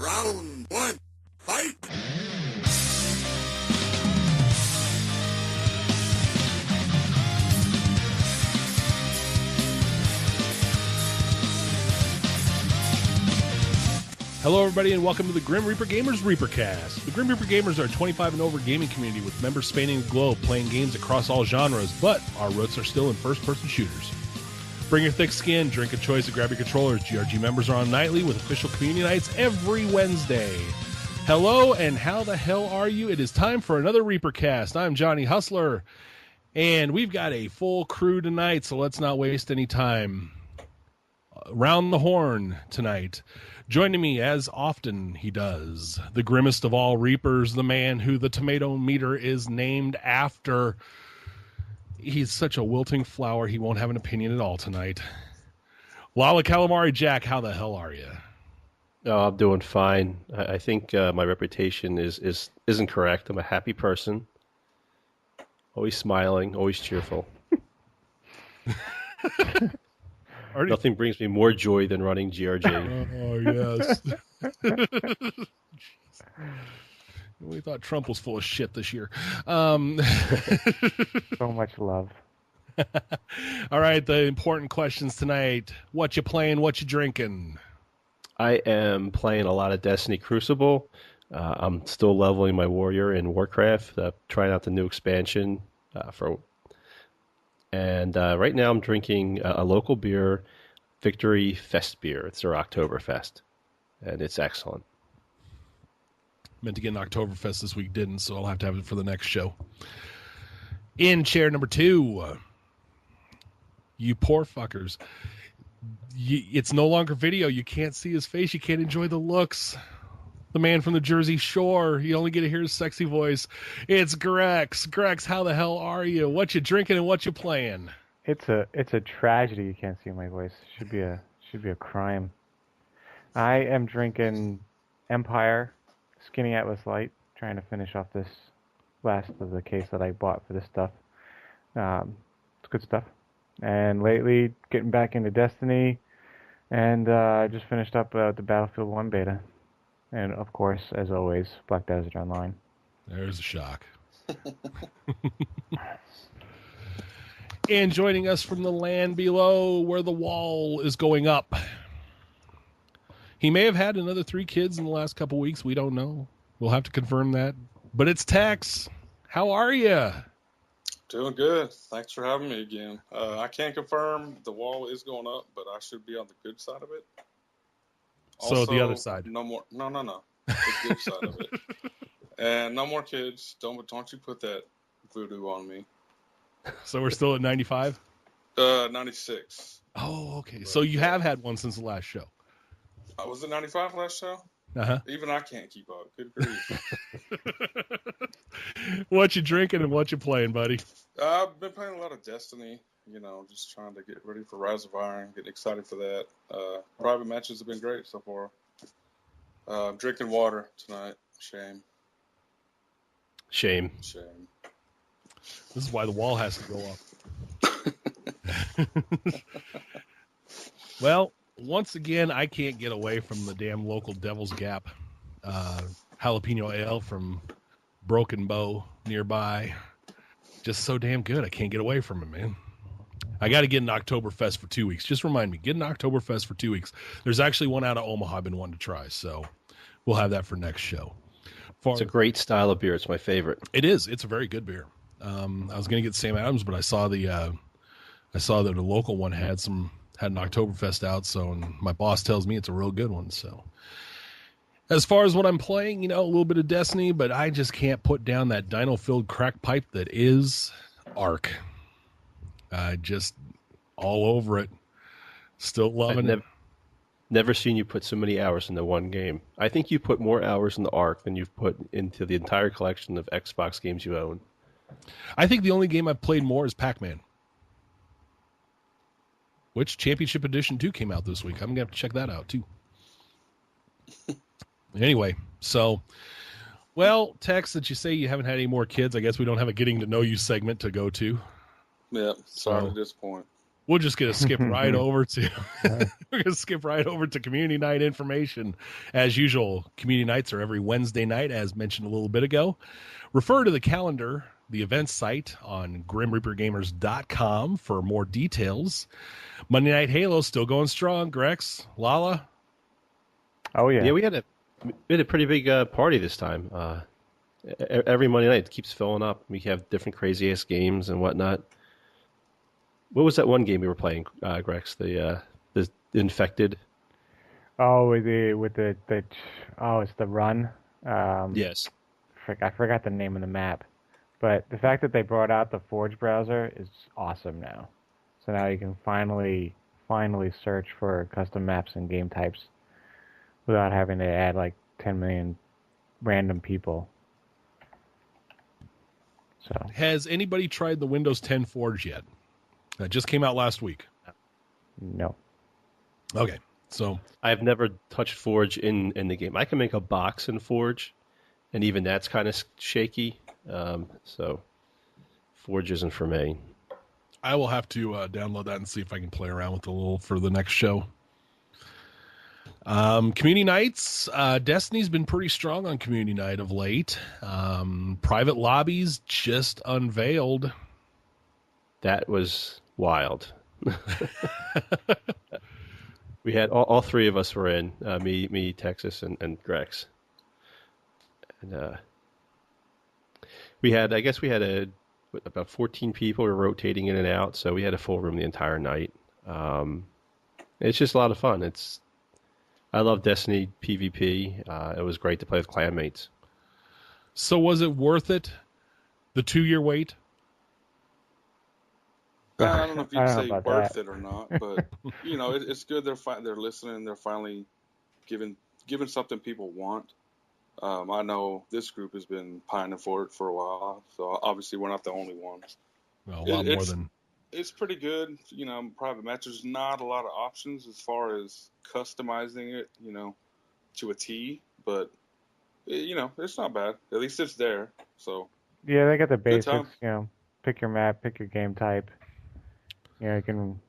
Round one, fight! Hello, everybody, and welcome to the Grim Reaper Gamers ReaperCast. The Grim Reaper Gamers are a 25 and over gaming community with members spanning the globe playing games across all genres, but our roots are still in first-person shooters. Bring your thick skin, drink a choice, and grab your controllers. GRG members are on nightly with official community nights every Wednesday. Hello, and how the hell are you? It is time for another ReaperCast. I'm Johnny Hustler, and we've got a full crew tonight, so let's not waste any time. Round the horn tonight. Joining me, as often he does, the grimmest of all Reapers, the man who the tomato meter is named after. He's such a wilting flower, he won't have an opinion at all tonight. Lala Calamari Jack, how the hell are you? Oh, I'm doing fine. I think my reputation isn't correct. I'm a happy person. Always smiling, always cheerful. Nothing brings me more joy than running GRG. Oh, yes. We thought Trump was full of shit this year. So much love. All right, the important questions tonight. What you playing? What you drinking? I am playing a lot of Destiny Crucible. I'm still leveling my warrior in Warcraft, trying out the new expansion And right now I'm drinking a local beer, Victory Fest beer. It's their Oktoberfest, and it's excellent. Meant to get an Oktoberfest this week, didn't, so I'll have to have it for the next show. In chair number 2, you poor fuckers. It's no longer video. You can't see his face. You can't enjoy the looks. The man from the Jersey Shore. You only get to hear his sexy voice. It's Grex. Grex, how the hell are you? What you drinking and what you playing? It's a tragedy you can't see my voice. Should be a crime. I am drinking Empire Skinny Atlas Light, trying to finish off this last of the case that I bought for this stuff. It's good stuff. And lately, getting back into Destiny, and I just finished up the Battlefield 1 beta. And, of course, as always, Black Desert Online. There's a shock. And joining us from the land below where the wall is going up. He may have had another 3 kids in the last couple weeks. We don't know. We'll have to confirm that. But it's Tex. How are you? Doing good. Thanks for having me again. I can't confirm the wall is going up, but I should be on the good side of it. Also, so the other side. No. The good side of it. And no more kids. Don't you put that voodoo on me. So we're still at 95? 96. Oh, okay. But, so you have had one since the last show. Was it 95 last show? Uh-huh. Even I can't keep up. Good grief. What you drinking and what you playing, buddy? I've been playing a lot of Destiny. Just trying to get ready for Rise of Iron, getting excited for that. Private matches have been great so far. Drinking water tonight. Shame. This is why the wall has to go up. Well, once again, I can't get away from the damn local Devil's Gap jalapeno ale from Broken Bow nearby. Just so damn good. I can't get away from it, man. I got to get an Oktoberfest for 2 weeks. Just remind me, get an Oktoberfest for 2 weeks. There's actually one out of Omaha I've been wanting to try, so we'll have that for next show. It's a great style of beer. It's my favorite. It is. It's a very good beer. I was going to get Sam Adams, but I saw that the local one had an Oktoberfest out, and my boss tells me it's a real good one. So, as far as what I'm playing, a little bit of Destiny, but I just can't put down that dino-filled crack pipe that is Ark. Just all over it. Still loving it. Never seen you put so many hours into one game. I think you put more hours in the Ark than you've put into the entire collection of Xbox games you own. I think the only game I've played more is Pac-Man, which Championship Edition 2 came out this week. I'm going to have to check that out, too. Anyway, so, well, Tex, that you say you haven't had any more kids. I guess we don't have a getting to know you segment to go to. Yeah, sorry to disappoint. We're just gonna skip right over to we're gonna skip right over to community night information. As usual, community nights are every Wednesday night, as mentioned a little bit ago. Refer to the calendar, the events site on GrimReaperGamers.com for more details. Monday Night Halo still going strong. Grex, Lala. Oh yeah. Yeah, we had a pretty big party this time. Every Monday night it keeps filling up. We have different crazy ass games and whatnot. What was that one game we were playing, Grex? The Infected. Oh, it's the Run. Yes. I forgot the name of the map, but the fact that they brought out the Forge browser is awesome now. So now you can finally search for custom maps and game types without having to add like 10 million random people. So Has anybody tried the Windows 10 Forge yet? That just came out last week. no. Okay, so I've never touched Forge in the game. I can make a box in Forge, and even that's kind of shaky. So Forge isn't for me. I will have to download that and see if I can play around with it a little for the next show. Community nights. Destiny's been pretty strong on community night of late. Private lobbies just unveiled. That was wild. We had all three of us were in, me, Texas, and Grex. And we had about 14 people were rotating in and out, so we had a full room the entire night. It's just a lot of fun. I love Destiny PvP. It was great to play with clanmates. So was it worth it? The 2-year wait? I don't know if you can say about worth that. it or not, but it's good. They're listening. They're finally giving something people want. I know this group has been pining for it for a while, so obviously we're not the only ones. Well, a lot more than. It's pretty good. Private matches, not a lot of options as far as customizing it, to a T, but it's not bad. At least it's there. So Yeah, they got the Good basics. time. Pick your map, pick your game type. You can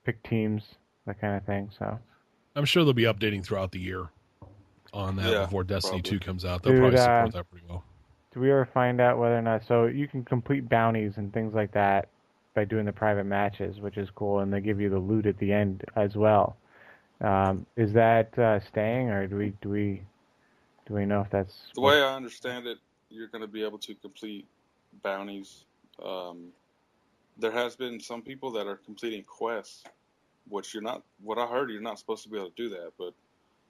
pick teams, that kind of thing. So I'm sure they'll be updating throughout the year on that Yeah, before Destiny probably. 2 comes out. They'll Dude, probably support that pretty well. do we ever find out whether or not? So you can complete bounties and things like that by doing the private matches, which is cool, and they give you the loot at the end as well. Is that staying, or do we know if that's The way I understand it, you're going to be able to complete bounties. There has been some people that are completing quests, which you're not. What I heard, you're not supposed to be able to do that. But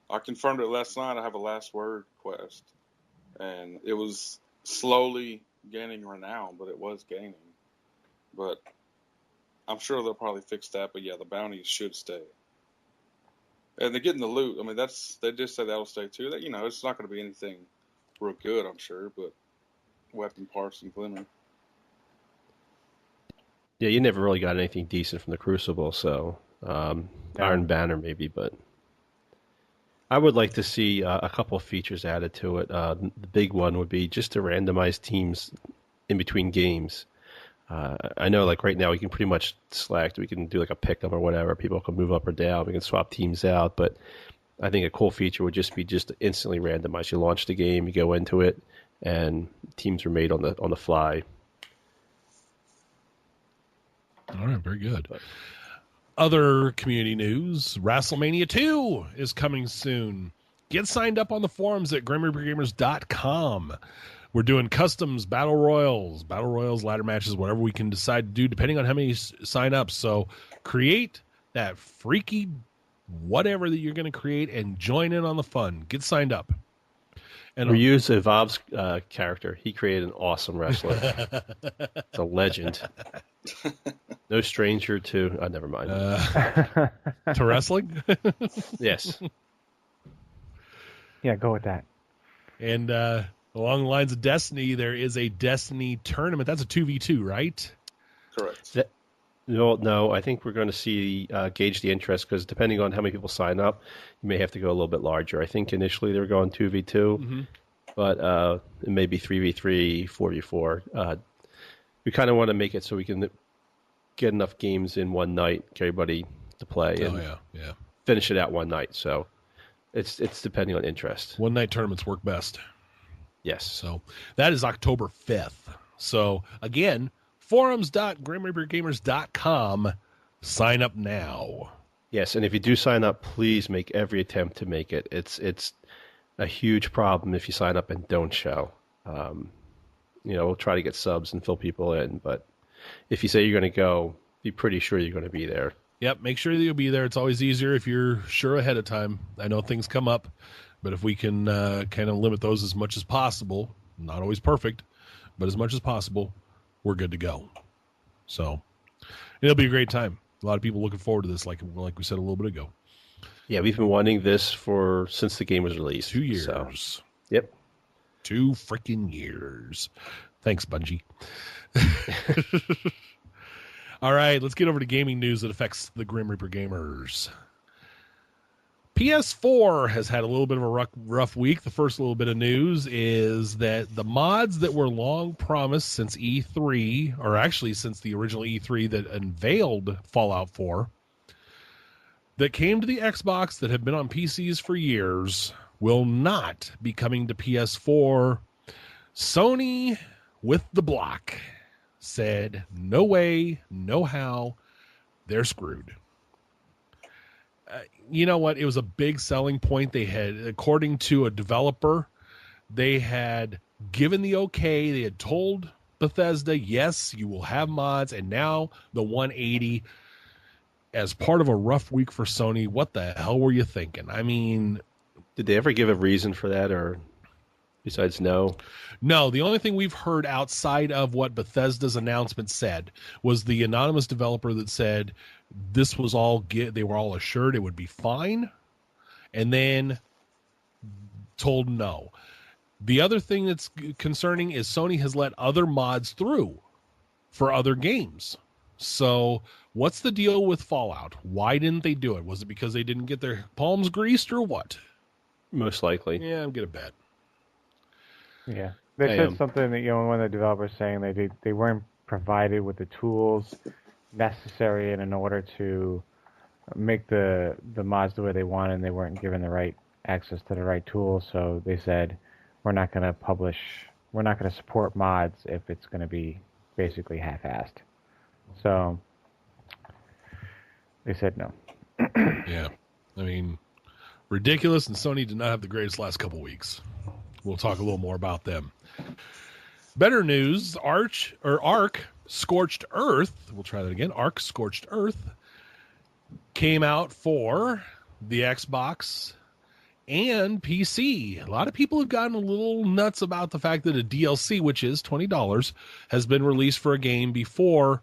I confirmed it last night. I have a last word quest, and it was slowly gaining renown, but it was gaining. But I'm sure they'll probably fix that. But yeah, the bounties should stay. And they're getting the loot. I mean, they just said that'll stay too. That it's not going to be anything real good, I'm sure, but weapon parts and glimmer. Yeah, you never really got anything decent from the Crucible, so Iron Banner maybe, but I would like to see a couple of features added to it. The big one would be just to randomize teams in between games. I know, like right now, we can pretty much select. We can do like a pick 'em or whatever. People can move up or down. We can swap teams out. But I think a cool feature would just be just to instantly randomize. You launch the game, you go into it, and teams are made on the fly. All right, very good. Other community news, WrassleMania 2 is coming soon. Get signed up on the forums at GrimReaperGamers.com. We're doing customs, battle royals, ladder matches, whatever we can decide to do, depending on how many sign up. So create that freaky whatever that you're going to create and join in on the fun. Get signed up. And we use Evolve's character. He created an awesome wrestler. It's a legend. No stranger to... never mind. To wrestling? Yes. Yeah, go with that. And along the lines of Destiny, there is a Destiny tournament. That's a 2v2, right? Correct. No, I think we're going to see gauge the interest because depending on how many people sign up, you may have to go a little bit larger. I think initially they were going 2v2, but it may be 3v3, 4v4. We kind of want to make it so we can get enough games in one night, get everybody to play, and yeah. finish it out one night. So it's depending on interest. One night tournaments work best. Yes. So that is October 5th. So again, forums.grimreapergamers.com. Sign up now. Yes, and if you do sign up, please make every attempt to make it. It's a huge problem if you sign up and don't show. We'll try to get subs and fill people in, but if you say you're going to go, be pretty sure you're going to be there. Yep, make sure that you'll be there. It's always easier if you're sure ahead of time. I know things come up, but if we can kind of limit those as much as possible, not always perfect, but as much as possible, we're good to go. So it'll be a great time. A lot of people looking forward to this, like we said a little bit ago. Yeah, we've been wanting this since the game was released. 2 years. So. Yep. 2 freaking years. Thanks, Bungie. All right, let's get over to gaming news that affects the Grim Reaper gamers. PS4 has had a little bit of a rough week. The first little bit of news is that the mods that were long promised since E3, or actually since the original E3 that unveiled Fallout 4, that came to the Xbox that have been on PCs for years, will not be coming to PS4. Sony, with the block, said no way, no how, they're screwed. You know what? It was a big selling point. They had, according to a developer, they had given the okay. They had told Bethesda, yes, you will have mods, and now the 180 as part of a rough week for Sony. What the hell were you thinking? I mean, did they ever give a reason for that, or besides no? No, the only thing we've heard outside of what Bethesda's announcement said was the anonymous developer that said this was all they were all assured it would be fine, and then told no. The other thing that's concerning is Sony has let other mods through for other games. So what's the deal with Fallout? Why didn't they do it? Was it because they didn't get their palms greased or what? Most likely. Yeah, I'm going to bet. Yeah. They said something that, one of the developers saying they weren't provided with the tools necessary in order to make the mods the way they wanted, and they weren't given the right access to the right tools. So they said, we're not going to support mods if it's going to be basically half-assed. So they said no. Yeah. I mean, ridiculous, and Sony did not have the greatest last couple weeks. We'll talk a little more about them. Better news, Ark Scorched Earth, we'll try that again, Ark Scorched Earth, came out for the Xbox and PC. A lot of people have gotten a little nuts about the fact that a DLC, which is $20, has been released for a game before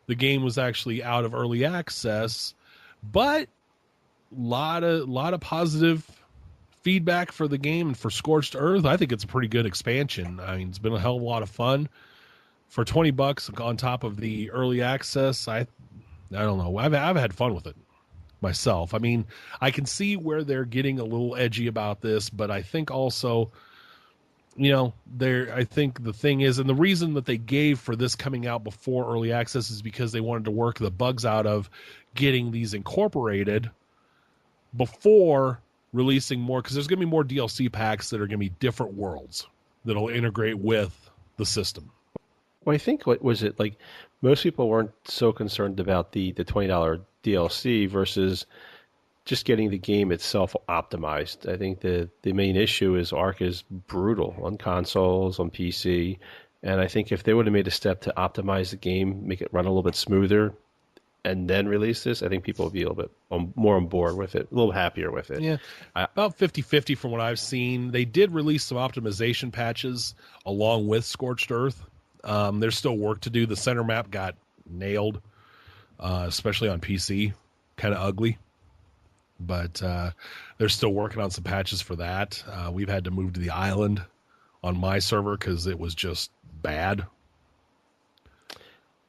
the game was actually out of early access, but a lot of positive feedback for the game and for Scorched Earth. I think it's a pretty good expansion. I mean, it's been a hell of a lot of fun. For $20 on top of the early access, I don't know. I've had fun with it myself. I mean, I can see where they're getting a little edgy about this, but I think also, I think the thing is, and the reason that they gave for this coming out before early access is because they wanted to work the bugs out of getting these incorporated before releasing more, because there's going to be more DLC packs that are going to be different worlds that'll integrate with the system. Well, I think, what was it, like, most people weren't so concerned about the $20 DLC versus just getting the game itself optimized. I think the main issue is Ark is brutal on consoles, on PC, and I think if they would have made a step to optimize the game, make it run a little bit smoother, and then release this, I think people will be a little bit more on board with it, a little happier with it. Yeah, about 50-50 from what I've seen. They did release some optimization patches along with Scorched Earth. There's still work to do. The center map got nailed, especially on PC, kind of ugly. But they're still working on some patches for that. We've had to move to the island on my server because it was just bad.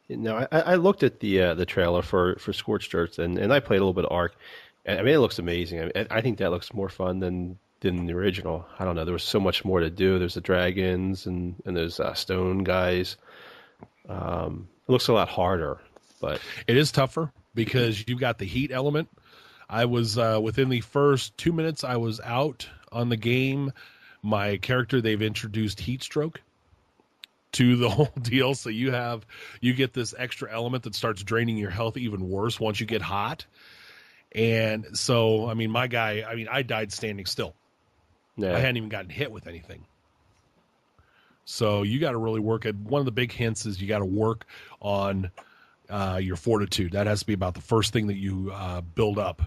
No, I looked at the trailer for Scorched Earth, and I played a little bit of Ark. And I mean, it looks amazing. I think that looks more fun than the original. I don't know. There was so much more to do. There's the dragons and there's stone guys. It looks a lot harder, but it is tougher because you've got the heat element. I was within the first 2 minutes I was out on the game. My character, they've introduced heat stroke to the whole deal, so you get this extra element that starts draining your health even worse once you get hot. And so, I mean, my guy, I died standing still. yeah. I hadn't even gotten hit with anything. So you got to really work at, one of the big hints is you got to work on your fortitude. That has to be about the first thing that you build up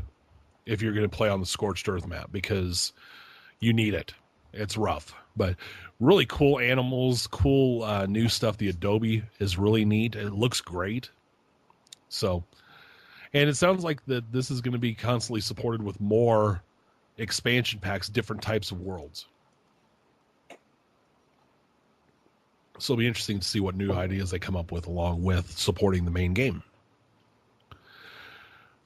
if you're going to play on the Scorched Earth map, because you need it. It's rough, but really cool animals, cool new stuff. The Adobe is really neat. It looks great. So, and it sounds like that this is going to be constantly supported with more expansion packs, different types of worlds. So it'll be interesting to see what new ideas they come up with along with supporting the main game.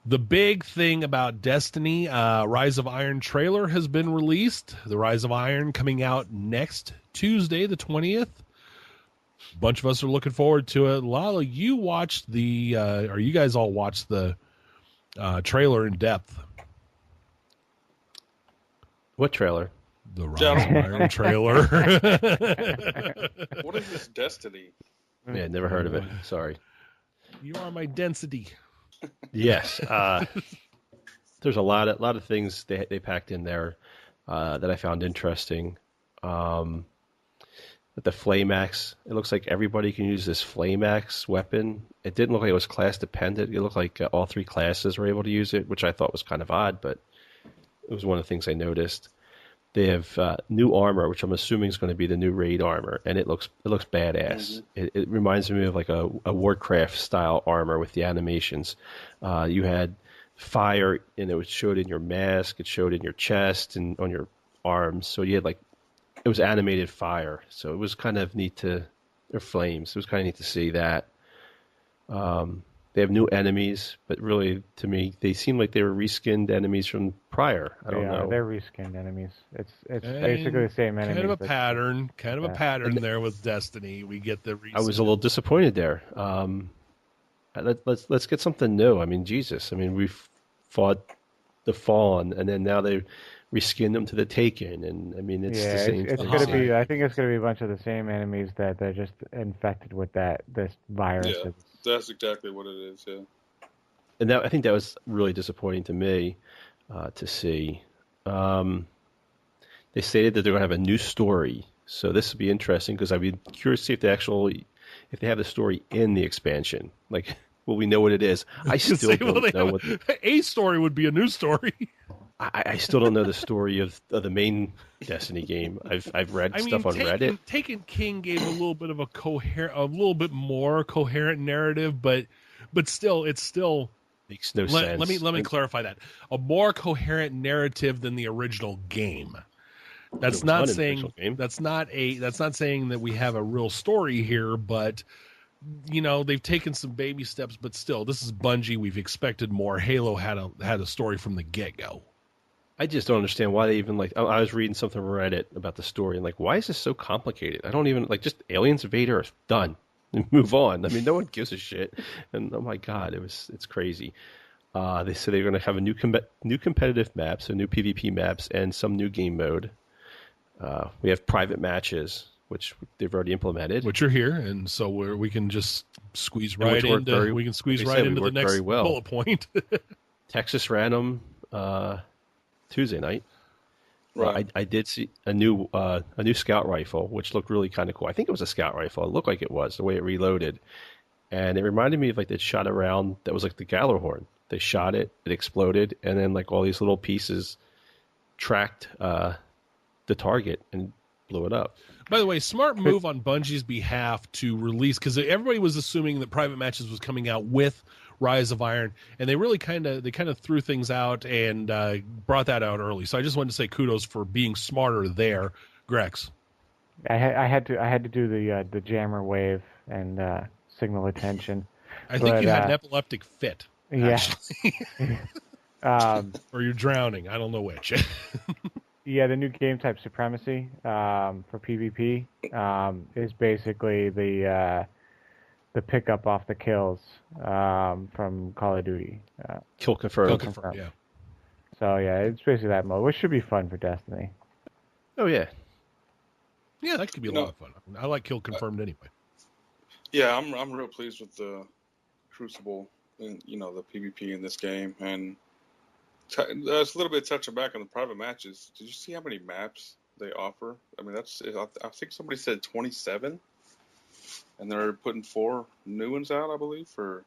The big thing about Destiny, Rise of Iron trailer has been released. The Rise of Iron coming out next Tuesday, the 20th. A bunch of us are looking forward to it. Lala, you watched the, or you guys all watched the trailer in depth. What trailer? The Rise of Iron trailer. What is this Destiny? Yeah, never heard of it. Sorry. You are my density. Yes. There's a lot of things they packed in there that I found interesting. With the Flame Axe, it looks like everybody can use this Flame Axe weapon. It didn't look like it was class dependent. It looked like all three classes were able to use it, which I thought was kind of odd, but it was one of the things I noticed. They have new armor, which I'm assuming is going to be the new raid armor, and it looks badass. Mm-hmm. It reminds me of like a Warcraft style armor with the animations. You had fire, and it showed in your mask, it showed in your chest and on your arms. So you had like, it was animated fire. So it was kind of neat or flames. It was kind of neat to see that. They have new enemies, but really, to me, they seem like they were reskinned enemies from prior. I don't know. They're reskinned enemies. It's basically the same enemies. Kind of a pattern there with Destiny. We get the reskin. I was a little disappointed there. Let's get something new. I mean, Jesus. I mean, we've fought the Fallen, and then now they reskinned them to the Taken, and I mean, it's the same. It's going to be. I think it's going to be a bunch of the same enemies that they're just infected with this virus. Yeah. That's exactly what it is, yeah. And I think that was really disappointing to me to see. They stated that they're going to have a new story, so this would be interesting because I'd be curious to see if they have the story in the expansion. Like, will we know what it is? I still don't know. A story would be a new story. I still don't know the story of the main Destiny game. I've read stuff on Reddit. Taken King gave a little bit of a little bit more coherent narrative, but still, it's still makes no sense. Let me clarify that. A more coherent narrative than the original game. That's not saying that's not saying that we have a real story here, but they've taken some baby steps. But still, this is Bungie. We've expected more. Halo had a story from the get-go. I just don't understand why they even I was reading something on Reddit about the story and why is this so complicated? I don't even just aliens invade Earth, done, and move on. I mean, no one gives a shit. And oh my god, it's crazy. They said they're going to have a new competitive maps, so new PvP maps, and some new game mode. We have private matches, which they've already implemented, which are here, and so we can just squeeze right into the next bullet point. Texas Random. Tuesday night. Right. I did see a new scout rifle, which looked really kind of cool. I think it was a scout rifle. It looked like it was the way it reloaded, and it reminded me of they shot a round that was like the Gallarhorn. They shot it, it exploded, and then all these little pieces tracked the target and blew it up. By the way, smart move on Bungie's behalf to release, because everybody was assuming that Private Matches was coming out with Rise of Iron, and they really kind of threw things out and brought that out early. So I just wanted to say kudos for being smarter there, Grex. I had to do the jammer wave and signal attention. I think you had an epileptic fit. Yeah. Or you're drowning. I don't know which. Yeah, the new game type supremacy for PvP is basically the pickup off the kills from Call of Duty. Kill confirmed. Kill confirmed, yeah. So yeah, it's basically that mode, which should be fun for Destiny. Oh yeah. Yeah, that could be a lot of fun. I like kill confirmed anyway. Yeah, I'm real pleased with the Crucible and the PvP in this game, and there's a little bit touching back on the private matches. Did you see how many maps they offer? I mean, I think somebody said 27, and they're putting 4 new ones out, I believe, for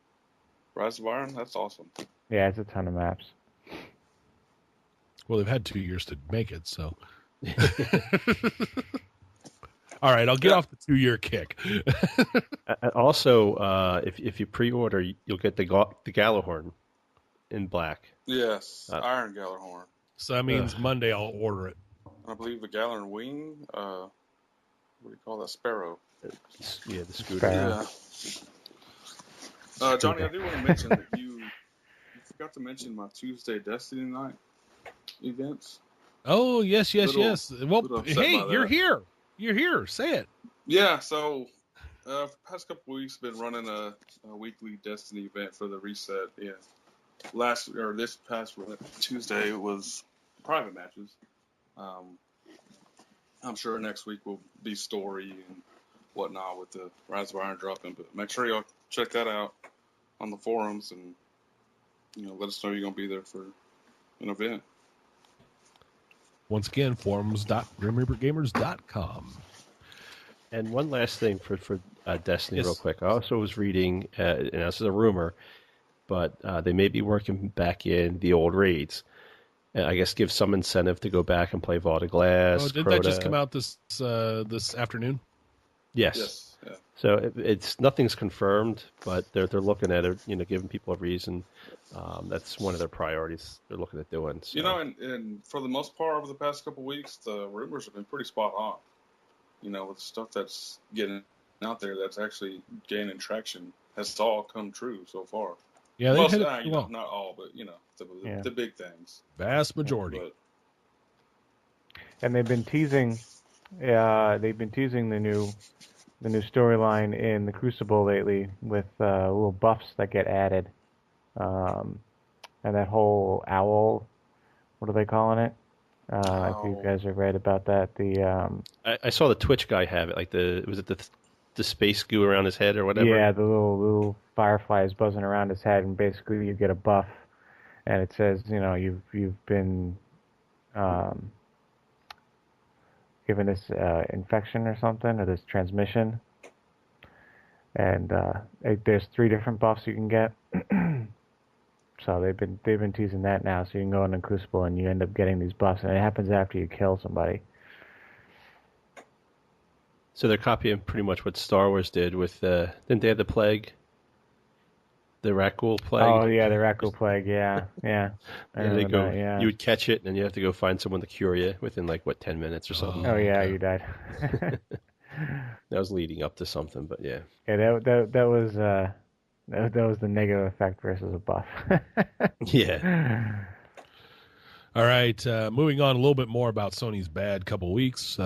Rise of Iron. That's awesome. Yeah, it's a ton of maps. Well, they've had 2 years to make it, so. All right, I'll get off the 2-year kick. Also, if you pre-order, you'll get the Galahorn in black. Yes, Iron Galahorn. So that means Monday I'll order it. I believe the Galahorn Wing. What do you call that? Sparrow. Yeah, the scooter. Sparrow. Yeah. Johnny, I do want to mention that you forgot to mention my Tuesday Destiny night events. Oh, yes. Well, hey, you're that. here. You're here. Say it. Yeah, so for the past couple weeks, been running a weekly Destiny event for the reset. Yeah, this past Tuesday was private matches. I'm sure next week will be story and whatnot with the Rise of Iron dropping. But make sure y'all check that out on the forums and let us know you're gonna be there for an event. Once again, forums.grimreapergamers.com. And one last thing for Destiny, Yes. real quick. I also was reading, and this is a rumor, but they may be working back in the old raids. And I guess give some incentive to go back and play Vault of Glass. Oh, did Crota. that just come out this afternoon? Yes. Yes. Yeah. So it's nothing's confirmed, but they're looking at it, giving people a reason. That's one of their priorities they're looking at doing. So. And for the most part over the past couple of weeks, the rumors have been pretty spot on. With stuff that's getting out there that's actually gaining traction, has all come true so far. Yeah, they hit it pretty well. Not all, but the big things. Vast majority. And they've been teasing. They've been teasing the new storyline in the Crucible lately with little buffs that get added, and that whole owl. What are they calling it? If you guys have read about that, I saw the Twitch guy have it. Like the space goo around his head or whatever. Yeah, the little fireflies buzzing around his head, and basically you get a buff, and it says you've been given this infection or something, or this transmission, and there's 3 different buffs you can get. So they've been teasing that now. So you can go in the Crucible and you end up getting these buffs, and it happens after you kill somebody. So they're copying pretty much what Star Wars did with didn't they have the plague? The Rakul plague? Oh yeah, the Rakul plague. Yeah. You would catch it, and you have to go find someone to cure you within 10 minutes or something. Oh yeah, you died. That was leading up to something, but yeah. Yeah, that was the negative effect versus a buff. Yeah. All right, moving on a little bit more about Sony's bad couple weeks.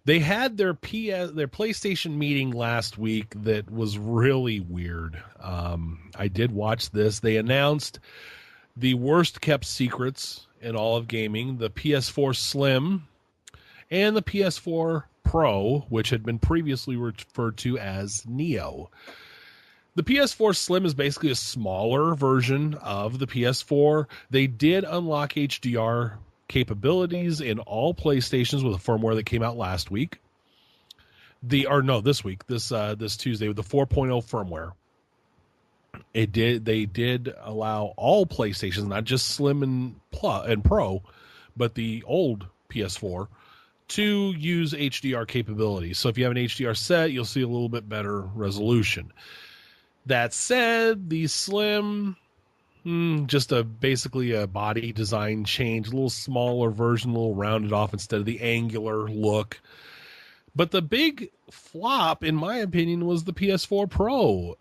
They had their PlayStation meeting last week that was really weird. I did watch this. They announced the worst kept secrets in all of gaming, the Ps4 Slim and the Ps4 Pro, which had been previously referred to as Neo. The Ps4 Slim is basically a smaller version of the PS4. They did unlock HDR capabilities in all PlayStations with a firmware that came out last week. This week, this Tuesday with the 4.0 firmware. They did allow all PlayStations, not just Slim and Pro, but the old PS4, to use HDR capabilities. So if you have an HDR set, you'll see a little bit better resolution. That said, the Slim, just basically a body design change, a little smaller version, a little rounded off instead of the angular look. But the big flop, in my opinion, was the PS4 Pro.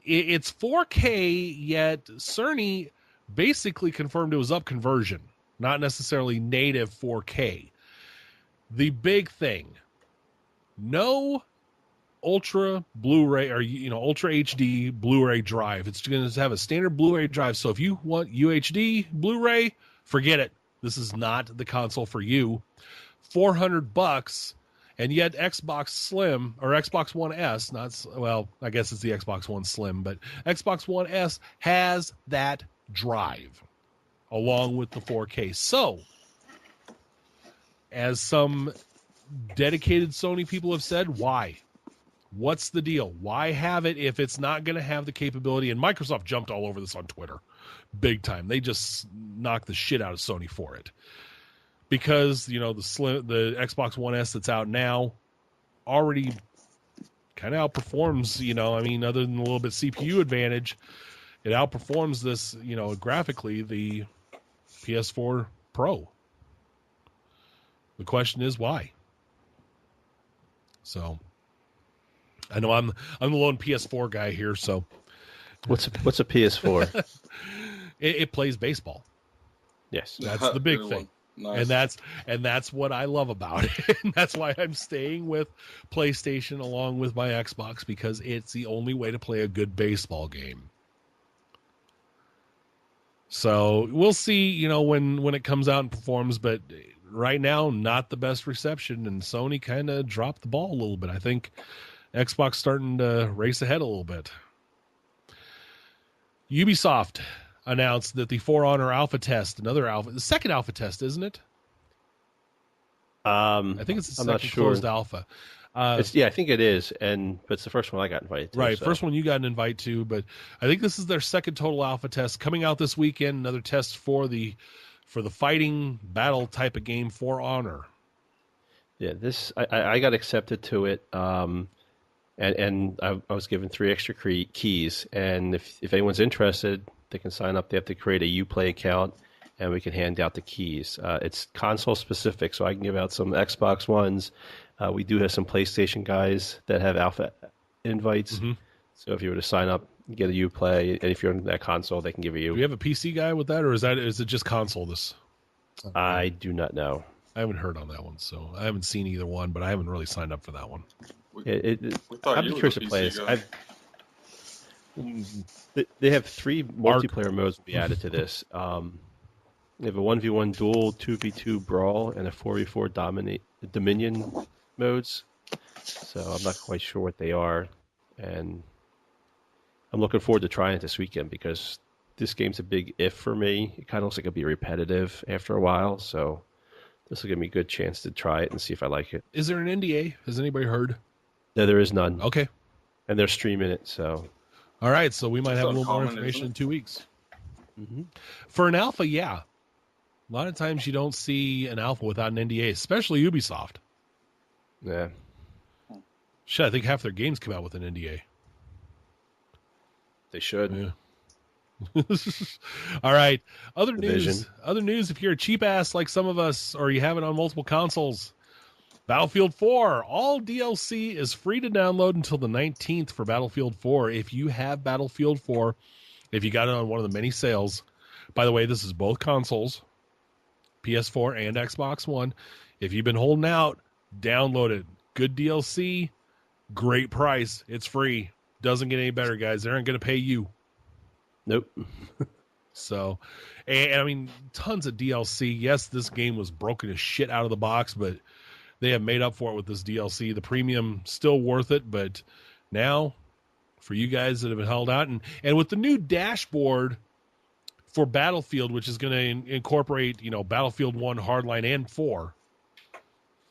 It's 4K, yet Sony basically confirmed it was up conversion, not necessarily native 4K. The big thing, no Ultra Blu-ray or Ultra HD Blu-ray drive. It's going to have a standard Blu-ray drive. So if you want UHD Blu-ray, forget it. This is not the console for you. $400, and yet Xbox Slim or Xbox One S, I guess it's the Xbox One Slim, but Xbox One S has that drive along with the 4K. So, as some dedicated Sony people have said, why? What's the deal? Why have it if it's not going to have the capability? And Microsoft jumped all over this on Twitter. Big time. They just knocked the shit out of Sony for it. Because, the Xbox One S that's out now already kind of outperforms, other than a little bit CPU advantage, it outperforms this, graphically, the PS4 Pro. The question is why? So, I know I'm the lone PS4 guy here, so. What's a PS4? It plays baseball. Yes. That's the big thing. Nice. And that's what I love about it. And that's why I'm staying with PlayStation along with my Xbox, because it's the only way to play a good baseball game. So we'll see, when it comes out and performs, but right now, not the best reception, and Sony kind of dropped the ball a little bit. I think Xbox starting to race ahead a little bit. Ubisoft announced that the For Honor alpha test, the second alpha test, isn't it? I think it's the second closed alpha. I think it is, but it's the first one I got invited to. Right, so. First one you got an invite to, but I think this is their second total alpha test coming out this weekend. Another test for the fighting battle type of game, For Honor. Yeah, I got accepted to it, and I was given 3 extra keys, and if anyone's interested, they can sign up. They have to create a Uplay account, and we can hand out the keys. It's console specific, so I can give out some Xbox Ones. We do have some PlayStation guys that have alpha invites. Mm-hmm. So if you were to sign up, you get a Uplay, and if you're on that console, they can give you. Do you have a PC guy with that, or is it just console? I do not know. I haven't heard on that one, so I haven't seen either one, but I haven't really signed up for that one. I'm curious to play this. They have 3 multiplayer modes to be added to this. They have a 1v1 duel, 2v2 brawl, and a 4v4 Dominion modes. So I'm not quite sure what they are, and I'm looking forward to trying it this weekend because this game's a big if for me. It kind of looks like it'll be repetitive after a while, so this will give me a good chance to try it and see if I like it. Is there an NDA? Has anybody heard? No, there is none. Okay. And they're streaming it, so. All right, so we might have a little more information in 2 weeks. Mm-hmm. For an alpha, yeah. A lot of times you don't see an alpha without an NDA, especially Ubisoft. Yeah. Shit, I think half their games come out with an NDA. They should. Yeah. All right. Other news. If you're a cheap ass like some of us, or you have it on multiple consoles, Battlefield 4. All DLC is free to download until the 19th for Battlefield 4. If you have Battlefield 4, if you got it on one of the many sales. By the way, this is both consoles, PS4 and Xbox One. If you've been holding out, download it. Good DLC, great price. It's free. Doesn't get any better, guys. They aren't going to pay you. Nope. So, and I mean, tons of DLC. Yes, this game was broken as shit out of the box, but they have made up for it with this DLC. The premium still worth it, but now for you guys that have been held out, and with the new dashboard for Battlefield, which is going to incorporate, Battlefield 1, Hardline, and 4,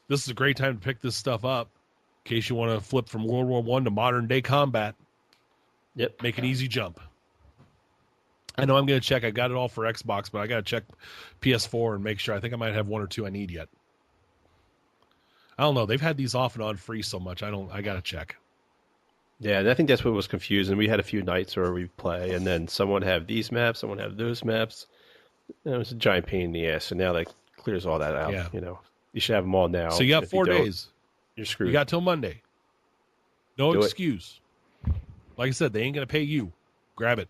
this is a great time to pick this stuff up in case you want to flip from World War I to modern day combat. Yep. Make an easy jump. I know I'm going to check. I got it all for Xbox, but I got to check PS4 and make sure. I think I might have 1 or 2 I need yet. I don't know. They've had these off and on free so much. I got to check. Yeah, and I think that's what was confusing. We had a few nights where we play, and then someone have these maps, someone have those maps. And it was a giant pain in the ass, and now that clears all that out. Yeah. You should have them all now. So you got 4 days. You're screwed. You got till Monday. No excuse. Like I said, they ain't going to pay you. Grab it.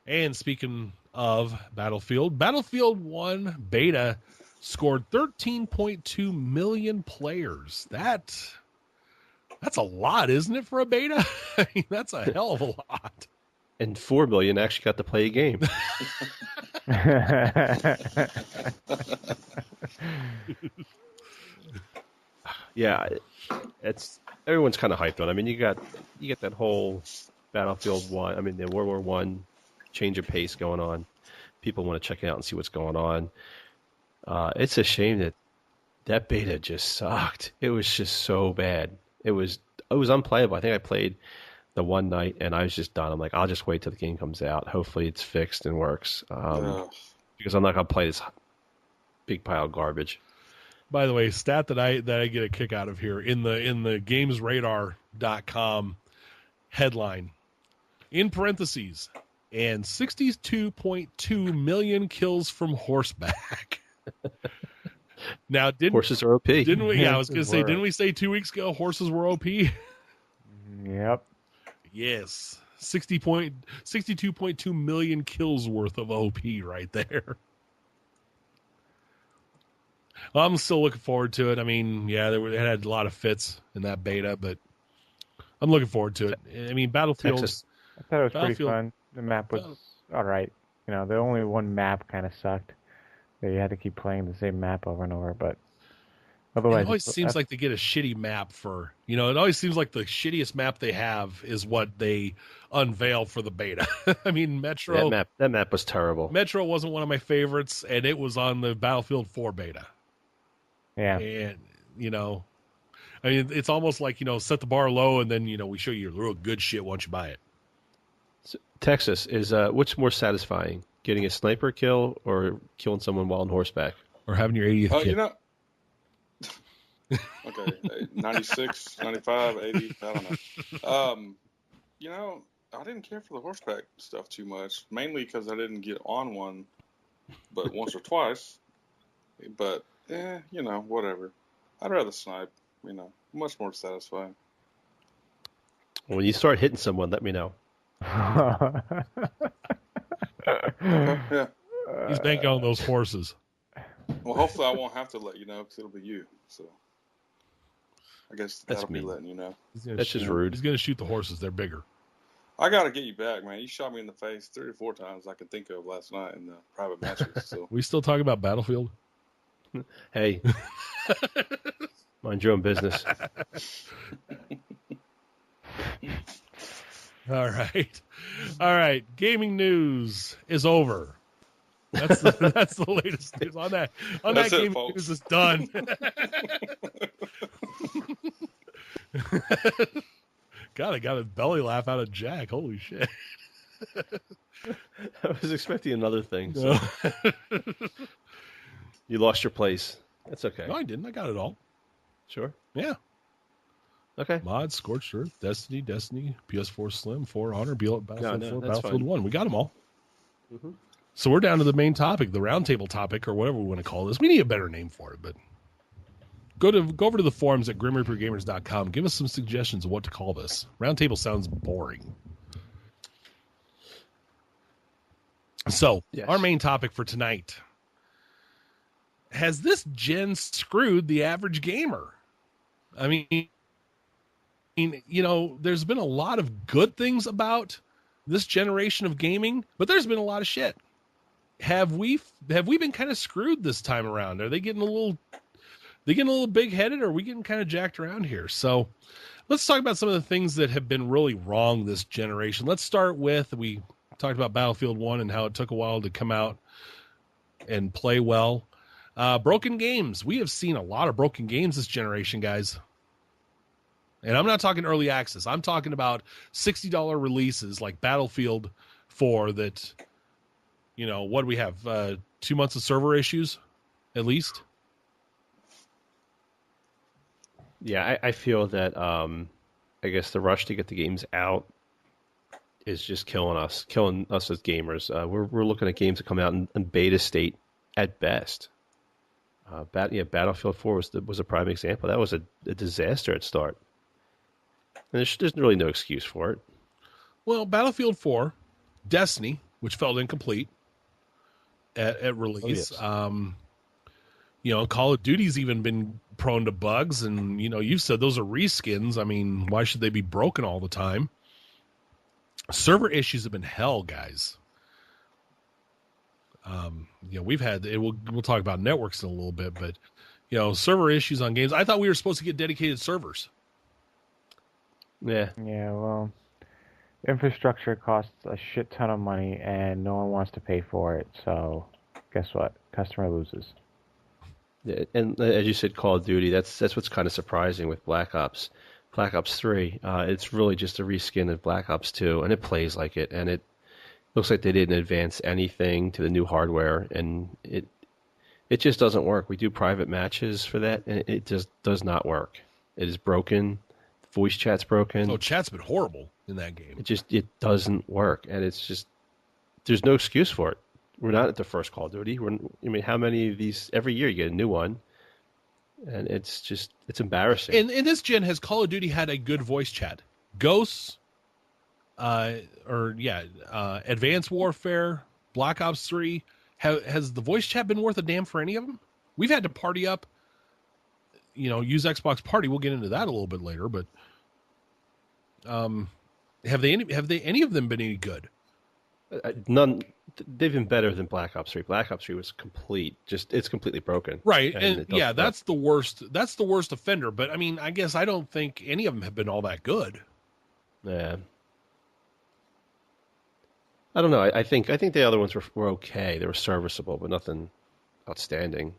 And speaking of Battlefield 1 Beta scored 13.2 million players. That That's a lot, isn't it, for a beta? I mean, that's a hell of a lot. And 4 million actually got to play a game. Yeah, it's everyone's kind of hyped on it. I mean, you get that whole Battlefield 1, I mean, the World War 1 change of pace going on. People want to check it out and see what's going on. It's a shame that beta just sucked. It was just so bad. It was unplayable. I think I played the one night and I was just done. I'm like, I'll just wait till the game comes out. Hopefully it's fixed and works. Because I'm not gonna play this big pile of garbage. By the way, stat that I get a kick out of here in the GamesRadar.com headline, in parentheses, and 62.2 million kills from horseback. Now, horses are OP? Didn't we? Yeah, I was going to say, didn't we say 2 weeks ago horses were OP? Yep. Yes, 62.2 million kills worth of OP right there. I'm still looking forward to it. I mean, yeah, it had a lot of fits in that beta, but I'm looking forward to it. I mean, Battlefield. Texas. I thought it was pretty fun. The map was all right. You know, the only one map kind of sucked. That you had to keep playing the same map over and over, but otherwise, it always seems like they get a shitty map for. You know, it always seems like the shittiest map they have is what they unveil for the beta. I mean, Metro. That map was terrible. Metro wasn't one of my favorites, and it was on the Battlefield 4 beta. Yeah. And, you know, I mean, it's almost like, you know, set the bar low and then, you know, we show you real good shit once you buy it. So, Texas, is what's more satisfying, getting a sniper kill or killing someone while on horseback? Or having your 80th kill? You know, okay, 96, 95, 80, I don't know. You know, I didn't care for the horseback stuff too much, mainly because I didn't get on one but once or twice. But you know, whatever. I'd rather snipe, you know, much more satisfying. When you start hitting someone, let me know. Yeah. He's banking on those horses. Well, hopefully I won't have to let you know because it'll be you. So I guess that'll be letting you know. That's just rude. He's going to shoot the horses. They're bigger. I got to get you back, man. You shot me in the face 3 or 4 times I could think of last night in the private matches. So We still talking about Battlefield? Hey, mind your own business. All right. Gaming news is over. That's the latest news on that. Gaming news is done. God, I got a belly laugh out of Jack. Holy shit! I was expecting another thing. So. You lost your place. That's okay. No, I didn't. I got it all. Sure. Yeah. Okay. Mods, Scorched Earth, Destiny, Ps4 Slim, For Honor, Battlefield 4, Battlefield fine. 1. We got them all. Mm-hmm. So we're down to the main topic, the roundtable topic, or whatever we want to call this. We need a better name for it, but go over to the forums at grimreapergamers.com. Give us some suggestions of what to call this. Roundtable sounds boring. So, yes. Our main topic for tonight. Has this gen screwed the average gamer? I mean, you know, there's been a lot of good things about this generation of gaming, but there's been a lot of shit. Have we been kind of screwed this time around? Are they getting a little big headed, or are we getting kind of jacked around here? So let's talk about some of the things that have been really wrong this generation. Let's start with, we talked about Battlefield 1 and how it took a while to come out and play well. Broken games. We have seen a lot of broken games this generation, guys. And I'm not talking early access. I'm talking about $60 releases like Battlefield 4 that, you know, what do we have? 2 months of server issues, at least? Yeah, I feel that, I guess the rush to get the games out is just killing us as gamers. We're looking at games that come out in beta state at best. Battlefield 4 was a prime example. That was a disaster at start. And there's really no excuse for it. Well, Battlefield 4, Destiny, which felt incomplete at release. Oh, yes. Call of Duty's even been prone to bugs, and you've said those are reskins. I mean, why should they be broken all the time? Server issues have been hell, guys. We've had it. We'll talk about networks in a little bit, but server issues on games. I thought we were supposed to get dedicated servers. Yeah, well, infrastructure costs a shit ton of money, and no one wants to pay for it. So, guess what? Customer loses. Yeah, and as you said, Call of Duty. That's what's kind of surprising with Black Ops 3. It's really just a reskin of Black Ops 2, and it plays like it. And it looks like they didn't advance anything to the new hardware, and it just doesn't work. We do private matches for that, and it just does not work. It is broken. Voice chat's broken. Oh, chat's been horrible in that game. It doesn't work, and it's just there's no excuse for it. We're not at the first Call of Duty. How many of these every year you get a new one, and it's embarrassing. And in this gen, has Call of Duty had a good voice chat? Ghosts, Advanced Warfare, Black Ops 3. Has the voice chat been worth a damn for any of them? We've had to party up. Use Xbox Party. We'll get into that a little bit later, but have any of them been any good? None. They've been better than Black Ops 3. Black Ops 3 was complete. It's completely broken. Right, and that's the worst. That's the worst offender. But I mean, I guess I don't think any of them have been all that good. Yeah. I don't know. I think the other ones were okay. They were serviceable, but nothing outstanding.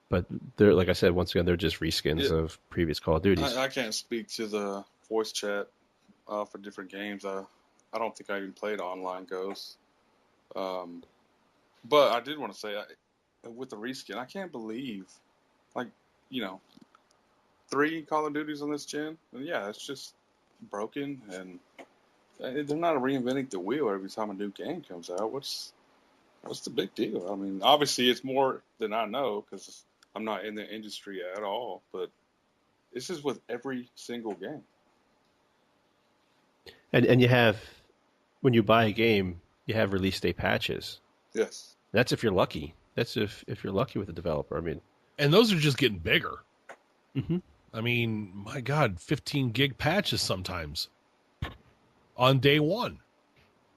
But they're, like I said, once again, they're just reskins of previous Call of Duties. I can't speak to the voice chat for different games. I don't think I even played Online Ghosts. But I did want to say, with the reskin, I can't believe, 3 Call of Duties on this gen. And yeah, it's just broken, and they're not reinventing the wheel every time a new game comes out. What's the big deal? I mean, obviously it's more than I know because I'm not in the industry at all, but this is with every single game. And you have, when you buy a game, you have release date patches. Yes. That's if you're lucky. That's if you're lucky with the developer. I mean, and those are just getting bigger. Mm-hmm. I mean, my God, 15 gig patches sometimes on day one.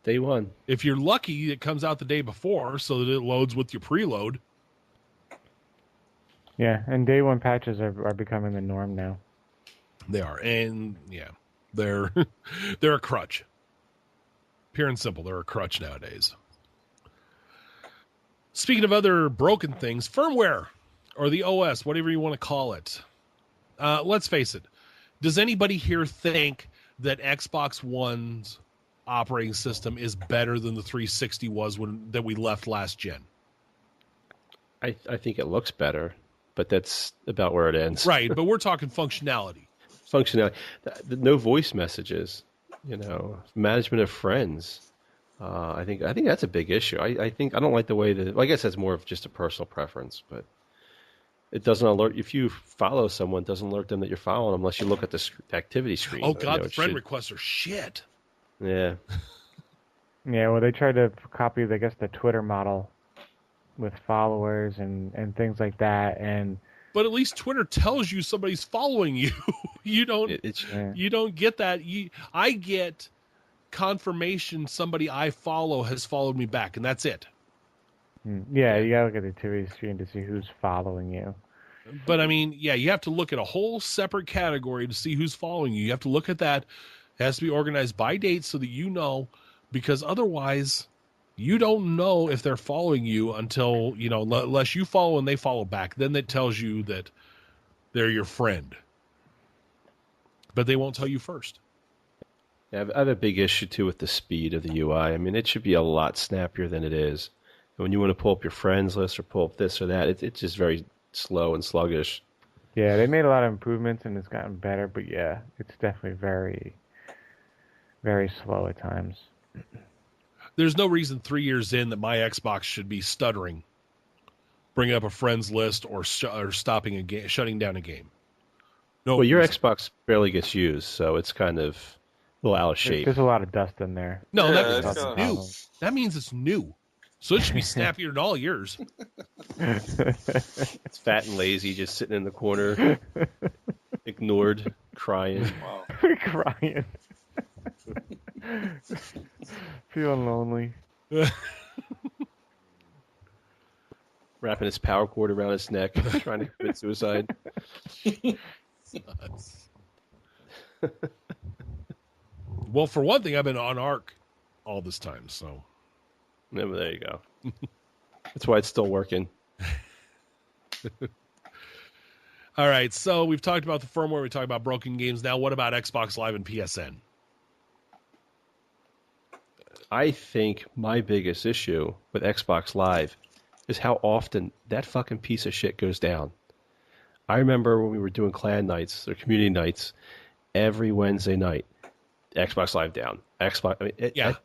Day one. If you're lucky, it comes out the day before so that it loads with your preload. Yeah, and day one patches are becoming the norm now. They are, and yeah, they're a crutch. Pure and simple, they're a crutch nowadays. Speaking of other broken things, firmware or the OS, whatever you want to call it. Let's face it. Does anybody here think that Xbox One's operating system is better than the 360 was that we left last gen? I think it looks better, but that's about where it ends. Right, but we're talking functionality. Functionality. No voice messages, management of friends. I think that's a big issue. I don't like the way that. Well, I guess that's more of just a personal preference, but it doesn't alert. If you follow someone, it doesn't alert them that you're following them unless you look at the activity screen. Oh God, the friend requests are shit. Yeah. Yeah, well, they tried to copy, I guess, the Twitter model with followers and things like that, but at least Twitter tells you somebody's following you. You don't get that. I get confirmation somebody I follow has followed me back, and that's it. Yeah, you gotta look at the activity screen to see who's following you. But I mean, yeah, you have to look at a whole separate category to see who's following you. You have to look at that. It has to be organized by date so that you know, because otherwise you don't know if they're following you until, unless you follow and they follow back. Then that tells you that they're your friend. But they won't tell you first. Yeah, I have a big issue, too, with the speed of the UI. I mean, it should be a lot snappier than it is. And when you want to pull up your friends list or pull up this or that, it's just very slow and sluggish. Yeah, they made a lot of improvements and it's gotten better, but yeah, it's definitely very, very slow at times. There's no reason 3 years in that my Xbox should be stuttering, bringing up a friends list or stopping a game, shutting down a game. No, well, your Xbox barely gets used, so it's kind of a little out of shape. There's a lot of dust in there. No, that's new. That means it's new. So it should be snappier than all yours. It's fat and lazy, just sitting in the corner, ignored, crying. Wow. Crying. Feeling lonely. Wrapping his power cord around his neck, trying to commit suicide. Well, for one thing, I've been on Arc all this time, so. Yeah, well, there you go. That's why it's still working. All right, so we've talked about the firmware. We talked about broken games. Now, what about Xbox Live and PSN? I think my biggest issue with Xbox Live is how often that fucking piece of shit goes down. I remember when we were doing clan nights or community nights, every Wednesday night, Xbox Live down. That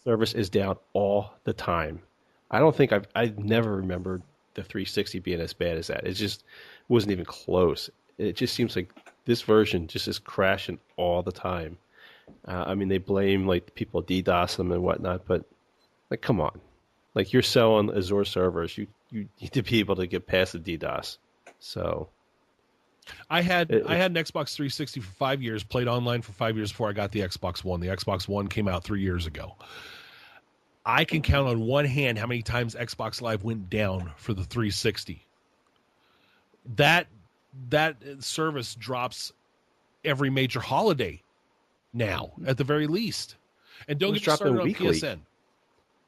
service is down all the time. I don't think I've never remembered the 360 being as bad as that. It just wasn't even close. It just seems like this version just is crashing all the time. I mean, they blame like people DDoS them and whatnot, but like, come on, like you're selling Azure servers, you need to be able to get past the DDoS. So, I had an Xbox 360 for 5 years, played online for 5 years before I got the Xbox One. The Xbox One came out 3 years ago. I can count on one hand how many times Xbox Live went down for the 360. That service drops every major holiday now, at the very least. And don't get started on PSN.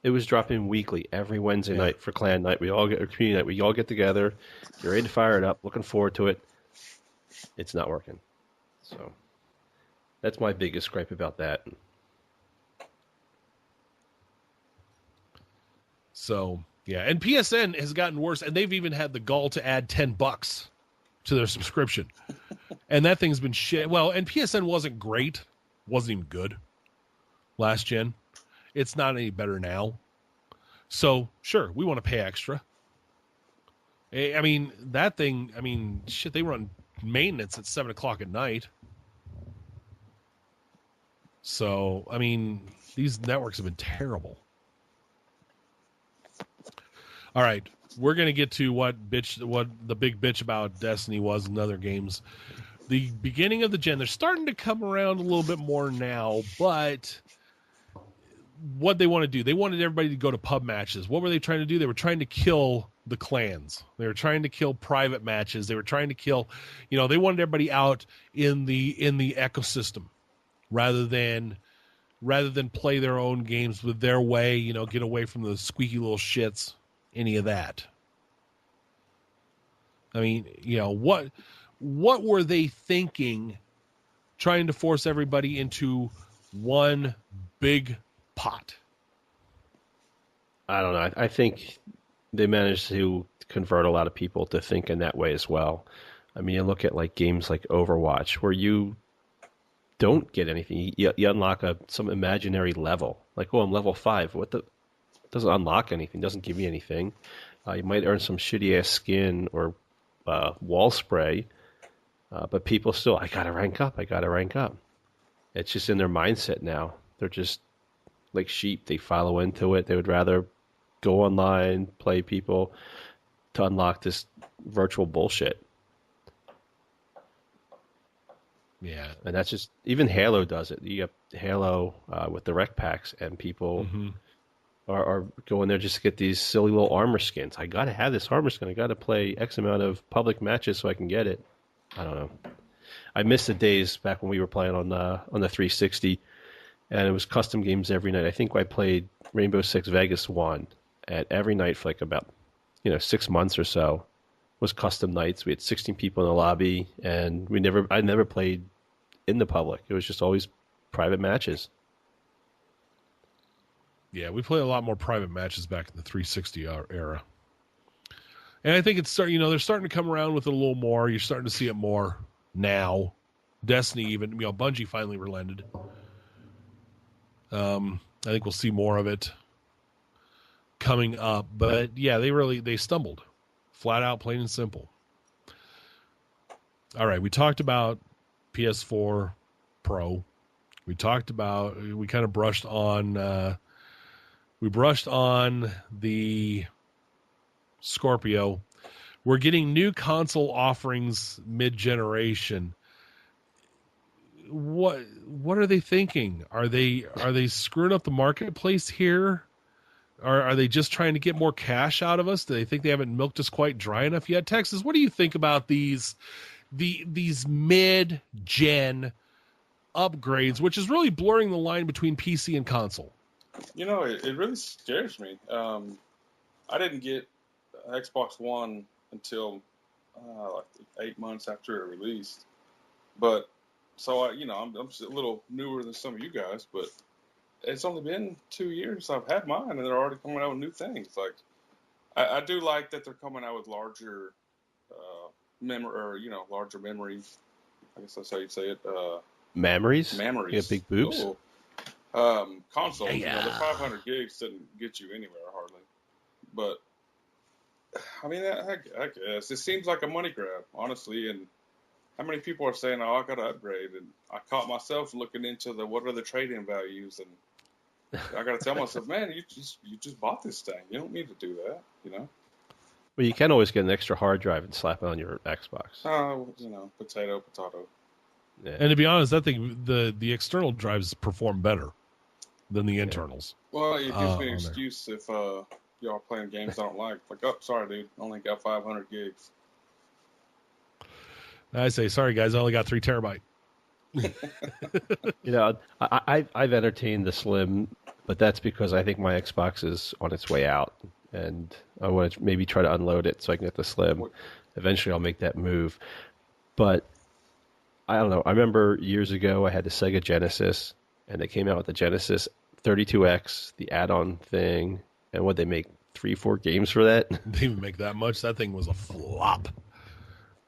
It was dropping weekly every Wednesday night for clan night. We all get community night. We all get together. You're ready to fire it up. Looking forward to it. It's not working. So that's my biggest gripe about that. So, yeah. And PSN has gotten worse, and they've even had the gall to add $10 to their subscription. And that thing's been shit. Well, and PSN wasn't great. Wasn't even good last gen. It's not any better now. So, sure, we want to pay extra. I mean, that thing, I mean, shit, they run maintenance at 7 o'clock at night. So, I mean, these networks have been terrible. All right, we're going to get to what the big bitch about Destiny was in other games. The beginning of the gen, they're starting to come around a little bit more now, but what they want to do, they wanted everybody to go to pub matches. What were they trying to do? They were trying to kill the clans. They were trying to kill private matches. They were trying to kill, they wanted everybody out in the ecosystem rather than play their own games with their way, get away from the squeaky little shits, any of that. I mean, what were they thinking trying to force everybody into one big pot? I don't know. I think they managed to convert a lot of people to think in that way as well. I mean, you look at like games like Overwatch where you don't get anything. You unlock some imaginary level. Like, oh, I'm level 5. Doesn't unlock anything. Doesn't give you anything. You might earn some shitty ass skin or wall spray. But people still, I gotta rank up. It's just in their mindset now. They're just like sheep. They follow into it. They would rather go online, play people to unlock this virtual bullshit. Yeah. And that's just, even Halo does it. You have Halo with the rec packs, and people are going there just to get these silly little armor skins. I gotta have this armor skin. I gotta play X amount of public matches so I can get it. I don't know. I miss the days back when we were playing on the 360, and it was custom games every night. I think I played Rainbow Six Vegas 1, and every night for like about 6 months or so was custom nights. We had 16 people in the lobby, and I never played in the public. It was just always private matches. Yeah, we played a lot more private matches back in the 360 era. And I think it's they're starting to come around with it a little more. You're starting to see it more now. Destiny even, Bungie finally relented. I think we'll see more of it coming up. But yeah, they stumbled. Flat out, plain and simple. All right, we talked about PS4 Pro. We kind of brushed on the Scorpio. We're getting new console offerings mid-generation. What are they thinking? Are they screwing up the marketplace here? Or are they just trying to get more cash out of us? Do they think they haven't milked us quite dry enough yet? Texas, what do you think about these mid-gen upgrades, which is really blurring the line between PC and console? You know, it really scares me. I didn't get Xbox One until like 8 months after it released. But so I'm just a little newer than some of you guys, but it's only been 2 years I've had mine, and they're already coming out with new things. Like, I do like that they're coming out with larger larger memories. I guess that's how you'd say it. Memories? Memories. You got big boobs? Consoles, Yeah. the 500 gigs doesn't get you anywhere hardly. But, I mean, I guess. It seems like a money grab, honestly, and how many people are saying, "Oh, I got to upgrade," and I caught myself looking into what are the trade-in values, and I got to tell myself, "Man, you just bought this thing. You don't need to do that," Well, you can always get an extra hard drive and slap it on your Xbox. Potato. Yeah. And to be honest, I think the external drives perform better than the internals. Well, it gives me an on excuse if y'all are playing games I don't like. Like, oh, sorry, dude, only got 500 gigs. I say, sorry, guys, I only got 3 terabyte. I've entertained the Slim, but that's because I think my Xbox is on its way out, and I want to maybe try to unload it so I can get the Slim. Eventually, I'll make that move. But I don't know. I remember years ago I had the Sega Genesis, and they came out with the Genesis 32X, the add-on thing, and what they make 3-4 games for that. They didn't even make that much. That thing was a flop.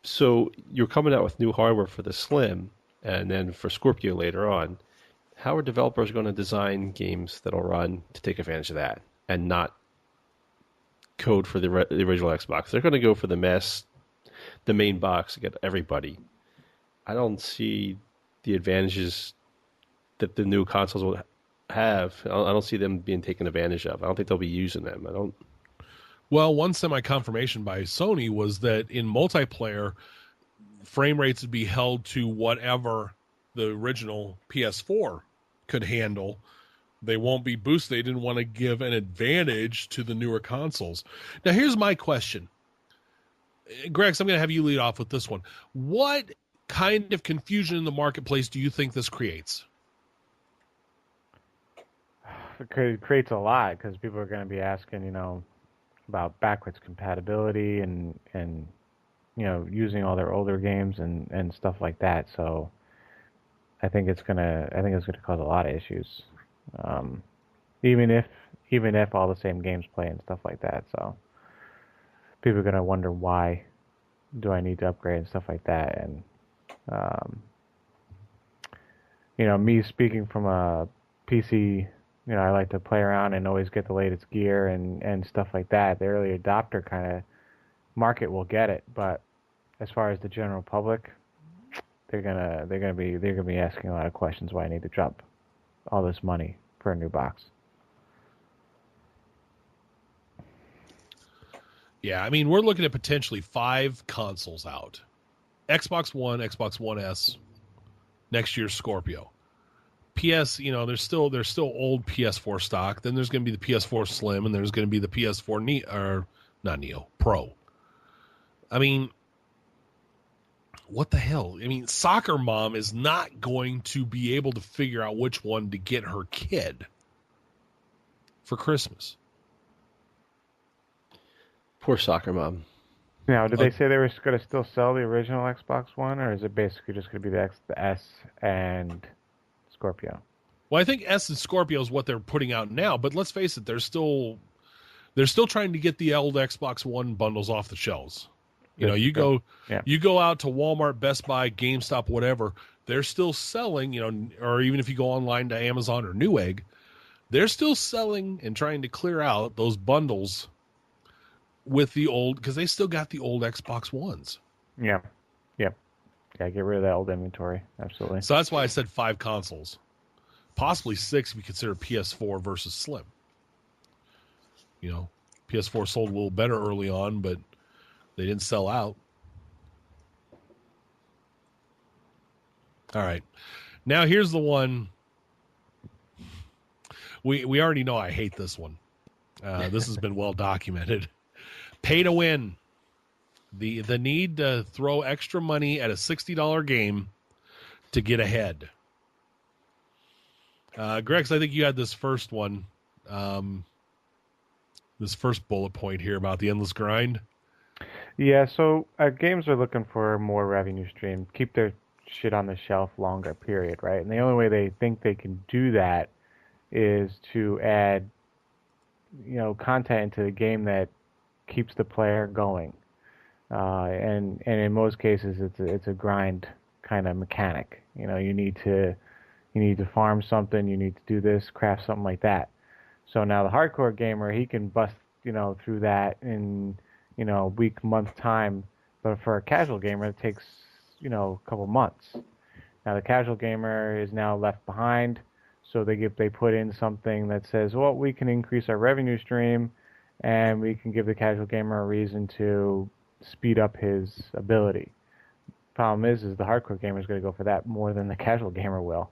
So you're coming out with new hardware for the Slim, and then for Scorpio later on. How are developers going to design games that'll run to take advantage of that and not code for the original Xbox? They're going to go for the main box to get everybody. I don't see the advantages that the new consoles will have. I don't see them being taken advantage of. I don't think they'll be using them. I don't. Well, one semi-confirmation by Sony was that in multiplayer, frame rates would be held to whatever the original PS4 could handle. They won't be boosted. They didn't want to give an advantage to the newer consoles. Now, here's my question. Grex, I'm going to have you lead off with this one. What kind of confusion in the marketplace do you think this creates? It creates a lot because people are going to be asking, about backwards compatibility and using all their older games and stuff like that. So I think it's gonna cause a lot of issues, even if all the same games play and stuff like that. So people are gonna wonder, why do I need to upgrade and stuff like that. And me speaking from a PC. I like to play around and always get the latest gear and stuff like that. The early adopter kind of market will get it, but as far as the general public, they're gonna be asking a lot of questions why I need to drop all this money for a new box. Yeah, I mean, we're looking at potentially 5 consoles out. Xbox One, Xbox One S, next year's Scorpio. PS, there's still old PS4 stock. Then there's going to be the PS4 Slim, and there's going to be the PS4 Pro. I mean, what the hell? I mean, Soccer Mom is not going to be able to figure out which one to get her kid for Christmas. Poor Soccer Mom. Now, did they say they were going to still sell the original Xbox One, or is it basically just going to be the S and Scorpio? Well, I think S and Scorpio is what they're putting out now, but let's face it, they're still trying to get the old Xbox One bundles off the shelves. You go out to Walmart, Best Buy, GameStop, whatever, they're still selling, or even if you go online to Amazon or Newegg, they're still selling and trying to clear out those bundles with the old, because they still got the old Xbox Ones. Yeah, get rid of that old inventory. Absolutely. So that's why I said 5 consoles. Possibly 6 if you consider PS4 versus Slim. PS4 sold a little better early on, but they didn't sell out. All right. Now here's the one. We already know I hate this one. This has been well documented. Pay to win. The need to throw extra money at a $60 game to get ahead. Grex, I think you had this first one. This first bullet point here about the endless grind. Yeah, so games are looking for more revenue stream, keep their shit on the shelf longer period, right? And the only way they think they can do that is to add, content into the game that keeps the player going. And in most cases, it's a grind kind of mechanic. You need to farm something, you need to do this, craft something like that. So now the hardcore gamer, he can bust, through that in, week, month time. But for a casual gamer, it takes, a couple months. Now the casual gamer is now left behind. So they put in something that says, well, we can increase our revenue stream and we can give the casual gamer a reason to speed up his ability. Problem is the hardcore gamer is going to go for that more than the casual gamer will.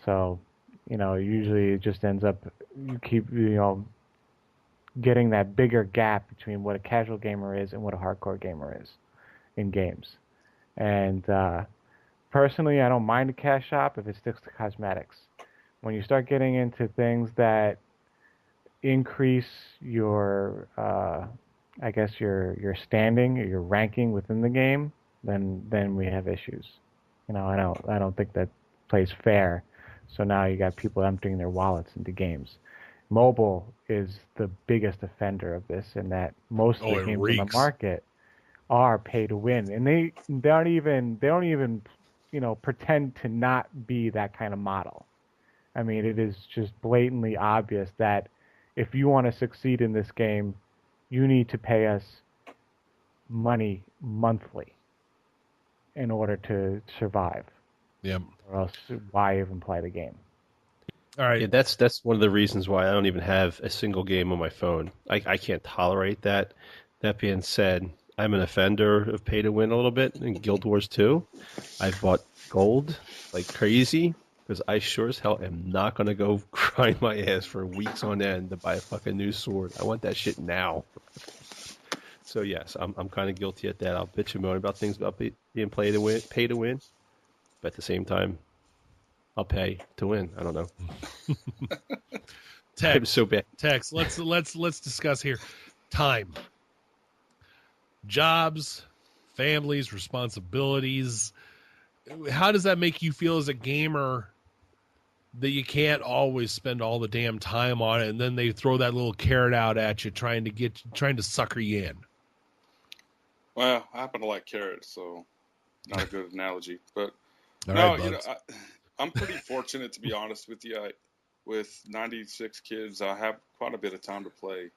So, usually it just ends up, you keep, getting that bigger gap between what a casual gamer is and what a hardcore gamer is in games. And personally, I don't mind a cash shop if it sticks to cosmetics. When you start getting into things that increase your, your standing or your ranking within the game, then we have issues. I don't think that plays fair. So now you got people emptying their wallets into games. Mobile is the biggest offender of this, in that most of the games in the market are pay to win, and they don't even pretend to not be that kind of model. I mean, it is just blatantly obvious that if you want to succeed in this game, you need to pay us money monthly in order to survive. Yep. Or else, why even play the game? All right. Yeah, that's one of the reasons why I don't even have a single game on my phone. I can't tolerate that. That being said, I'm an offender of pay to win a little bit in Guild Wars 2. I've bought gold like crazy because I sure as hell am not going to go grind my ass for weeks on end to buy a fucking new sword. I want that shit now. So yes, I'm kind of guilty at that. I'll bitch and moan about things about being pay to win, but at the same time, I'll pay to win. I don't know. Tex, so bad. Tex, let's discuss here. Time, jobs, families, responsibilities. How does that make you feel as a gamer that you can't always spend all the damn time on it, and then they throw that little carrot out at you, trying to sucker you in? Well, I happen to like carrots, so not a good analogy. But All no, right, I'm pretty fortunate, to be honest with you. With 96 kids, I have quite a bit of time to play,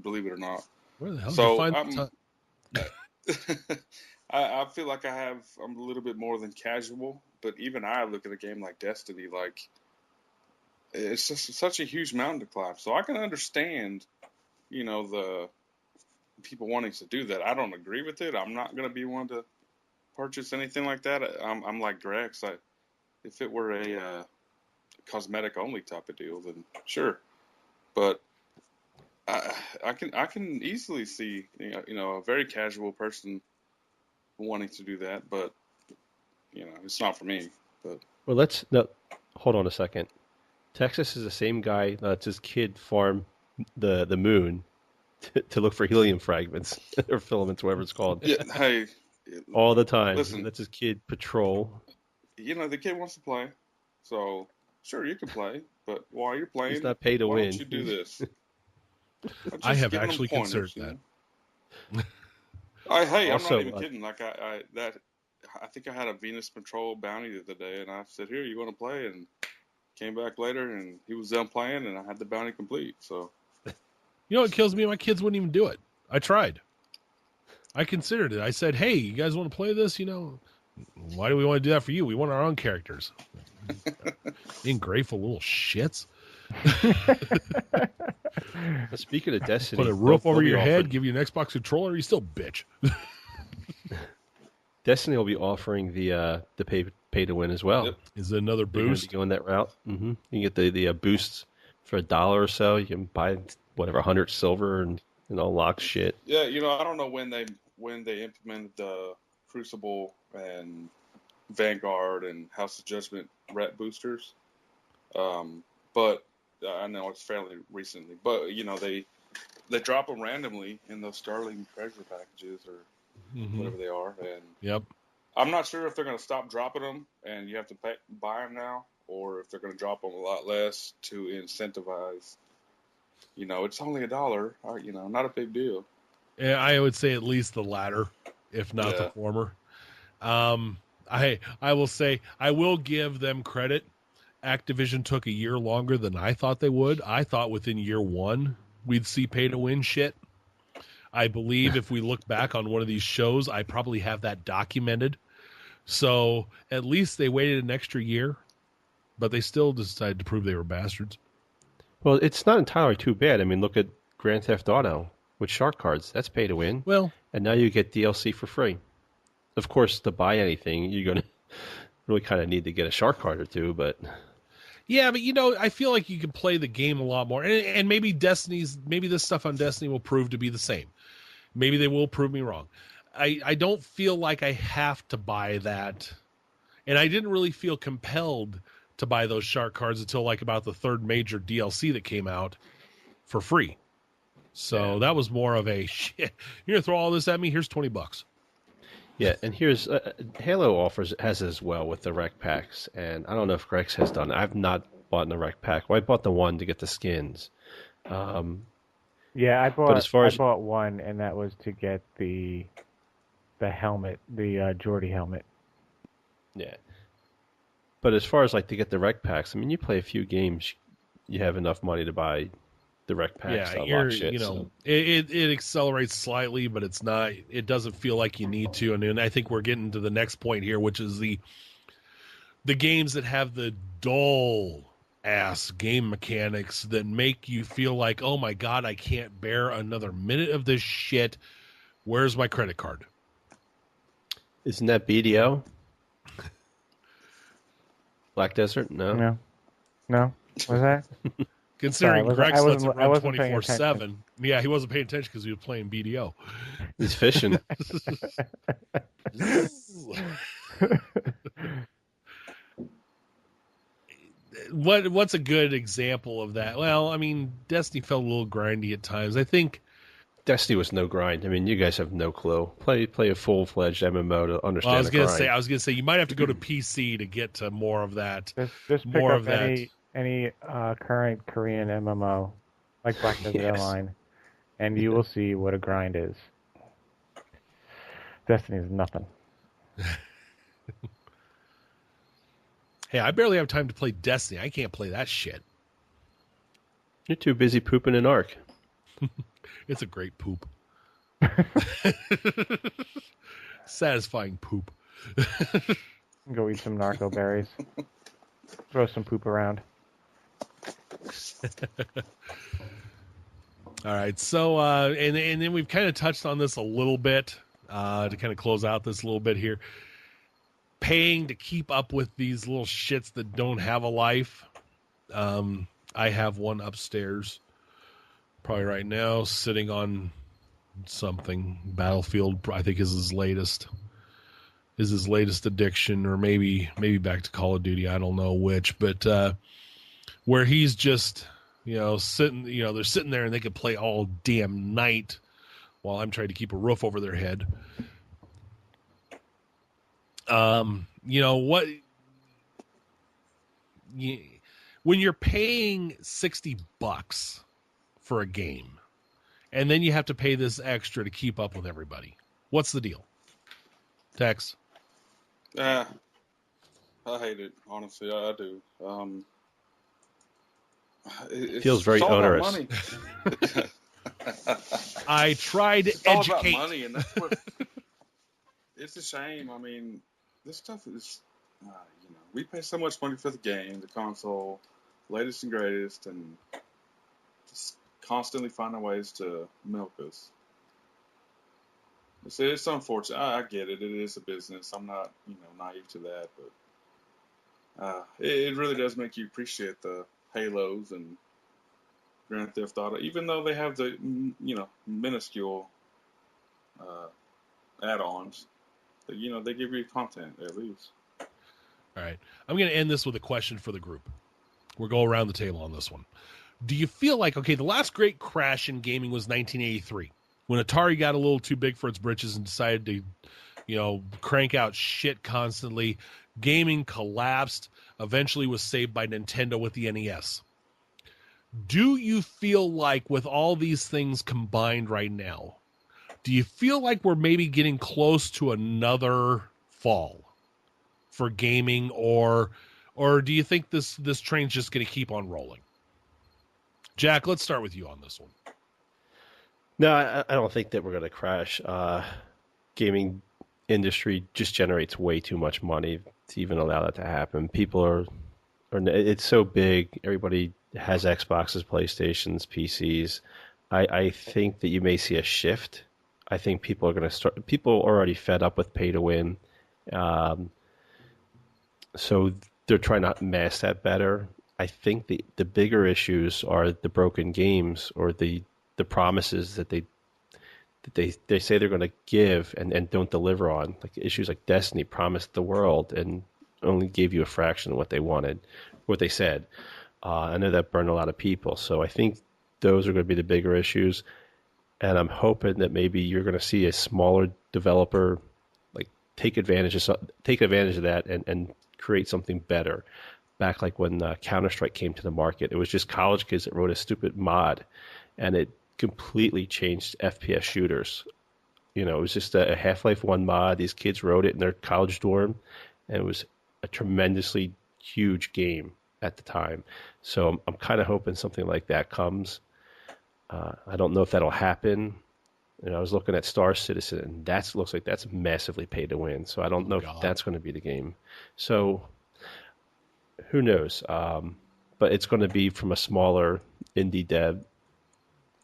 believe it or not. Where the hell did you find the time? I feel like I'm a little bit more than casual, but even I look at a game like Destiny, like it's just such a huge mountain to climb. So I can understand, the people wanting to do that. I don't agree with it. I'm not going to be one to purchase anything like that. I'm like Grex. If it were a cosmetic only type of deal, then sure. But I can easily see a very casual person wanting to do that, but it's not for me. But Well, hold on a second. Texas is the same guy that lets his kid farm the moon to look for helium fragments or filaments, whatever it's called. Yeah, hey, all the time. Listen, Lets his kid patrol. The kid wants to play, so sure, you can play, but while you're playing, He's not paid to why win. don't you do this? I have actually considered that. I'm Also, not even kidding. Like I think I had a Venus Patrol bounty the other day, and I said, "Here, you want to play?" And came back later, and he was done playing, and I had the bounty complete. So, What kills me? My kids wouldn't even do it. I tried. I considered it. I said, "Hey, you guys want to play this? Why do we want to do that for you? We want our own characters." Ingrateful little shits. Speaking of Destiny, Put a roof over your head, offering, give you an Xbox controller, you still bitch. Destiny will be offering the pay to win as well. Yep. Is it another They're gonna boost? be going that route. Mm-hmm. You can get the boosts for $1 or so. You can buy whatever 100 silver and unlock shit. Yeah, you know, I don't know when they implemented the Crucible and Vanguard and House of Judgment rat boosters, but I know it's fairly recently. But you know, they drop them randomly in those Starling treasure packages or whatever they are, and Yep. I'm not sure if they're going to stop dropping them and you have to buy them now, or if they're going to drop them a lot less to incentivize. You know, it's only $1. You know, not a big deal. Yeah, I would say at least the latter, if not the former. I will say I will give them credit. Activision took a year longer than I thought they would. I thought within year one we'd see pay to win shit. I believe if we look back on one of these shows, I probably have that documented. So at least they waited an extra year, but they still decided to prove they were bastards. Well, it's not entirely too bad. I mean, look at Grand Theft Auto with shark cards. That's pay to win. Well, and now you get DLC for free. Of course, to buy anything, you're going to really kind of need to get a shark card or two, but... Yeah, but you know, I feel like you can play the game a lot more. And maybe maybe this stuff on Destiny will prove to be the same. Maybe they will prove me wrong. I don't feel like I have to buy that. And I didn't really feel compelled to buy those shark cards until like about the third major DLC that came out for free. So that was more of a shit. You're going to throw all this at me? Here's $20. Yeah, and here's Halo has as well with the rec packs, and I don't know if Grex has done it. I've not bought the rec pack. Well, I bought the one to get the skins. Yeah, I bought one, and that was to get the helmet, the Geordie helmet. Yeah, but as far as like to get the rec packs, I mean, you play a few games, you have enough money to buy the rec packs to unlock shit. You know, it accelerates slightly, but it's not. It doesn't feel like you need to. And then I think we're getting to the next point here, which is the games that have the dull ass game mechanics that make you feel like, oh my god, I can't bear another minute of this shit. Where's my credit card? Isn't that BDO? Black Desert? No. Was that? Considering Greg lets it run 24/7. Yeah, he wasn't paying attention because he was playing BDO. He's fishing. What's a good example of that? Well, I mean, Destiny felt a little grindy at times. I think Destiny was no grind. I mean, you guys have no clue. Play a full-fledged MMO to understand. I was gonna say you might have to go to PC to get to more of that. Just pick more up of that. any current Korean MMO like Black Desert Online, and you will see what a grind is. Destiny is nothing. Hey, I barely have time to play Destiny. I can't play that shit. You're too busy pooping an arc. It's a great poop. Satisfying poop. Go eat some narco berries. Throw some poop around. All right, so and then we've kind of touched on this a little bit to kind of close out this little bit here. Paying to keep up with these little shits that don't have a life. I have one upstairs, probably right now, sitting on something. Battlefield, I think, is his latest addiction, or maybe back to Call of Duty. I don't know which, but where he's just, sitting, they're sitting there and they could play all damn night while I'm trying to keep a roof over their head. When you're paying $60 for a game, and then you have to pay this extra to keep up with everybody, what's the deal? Tex? I hate it, honestly. I do. It feels very onerous. Money. I tried to educate. It's all about money, and that's what. It's a shame. I mean, this stuff is, we pay so much money for the game, the console, latest and greatest, and just constantly finding ways to milk us. It's unfortunate. I get it. It is a business. I'm not, naive to that, but it really does make you appreciate the Halos and Grand Theft Auto, even though they have the, minuscule add-ons. They give you content at least. All right. I'm going to end this with a question for the group. We'll go around the table on this one. Do you feel like, the last great crash in gaming was 1983, when Atari got a little too big for its britches and decided to, crank out shit constantly. Gaming collapsed, eventually was saved by Nintendo with the NES. Do you feel like with all these things combined right now, do you feel like we're maybe getting close to another fall for gaming, or do you think this train's just going to keep on rolling? Jack, let's start with you on this one. No, I don't think that we're going to crash. Gaming industry just generates way too much money to even allow that to happen. People are it's so big. Everybody has Xboxes, PlayStations, PCs. I think that you may see a shift. I think people are going to start. People are already fed up with pay to win, so they're trying to mask that better. I think the bigger issues are the broken games, or the promises that they say they're going to give and don't deliver on. Like issues like Destiny promised the world and only gave you a fraction of what they wanted, what they said. I know that burned a lot of people. So I think those are going to be the bigger issues. And I'm hoping that maybe you're going to see a smaller developer take advantage of that and create something better. Back like when Counter-Strike came to the market, it was just college kids that wrote a stupid mod, and it completely changed FPS shooters. It was just a Half-Life 1 mod. These kids wrote it in their college dorm, and it was a tremendously huge game at the time. So I'm kind of hoping something like that comes. I don't know if that'll happen. I was looking at Star Citizen, and that looks like that's massively pay to win. So I don't know if that's going to be the game. So who knows? But it's going to be from a smaller indie dev.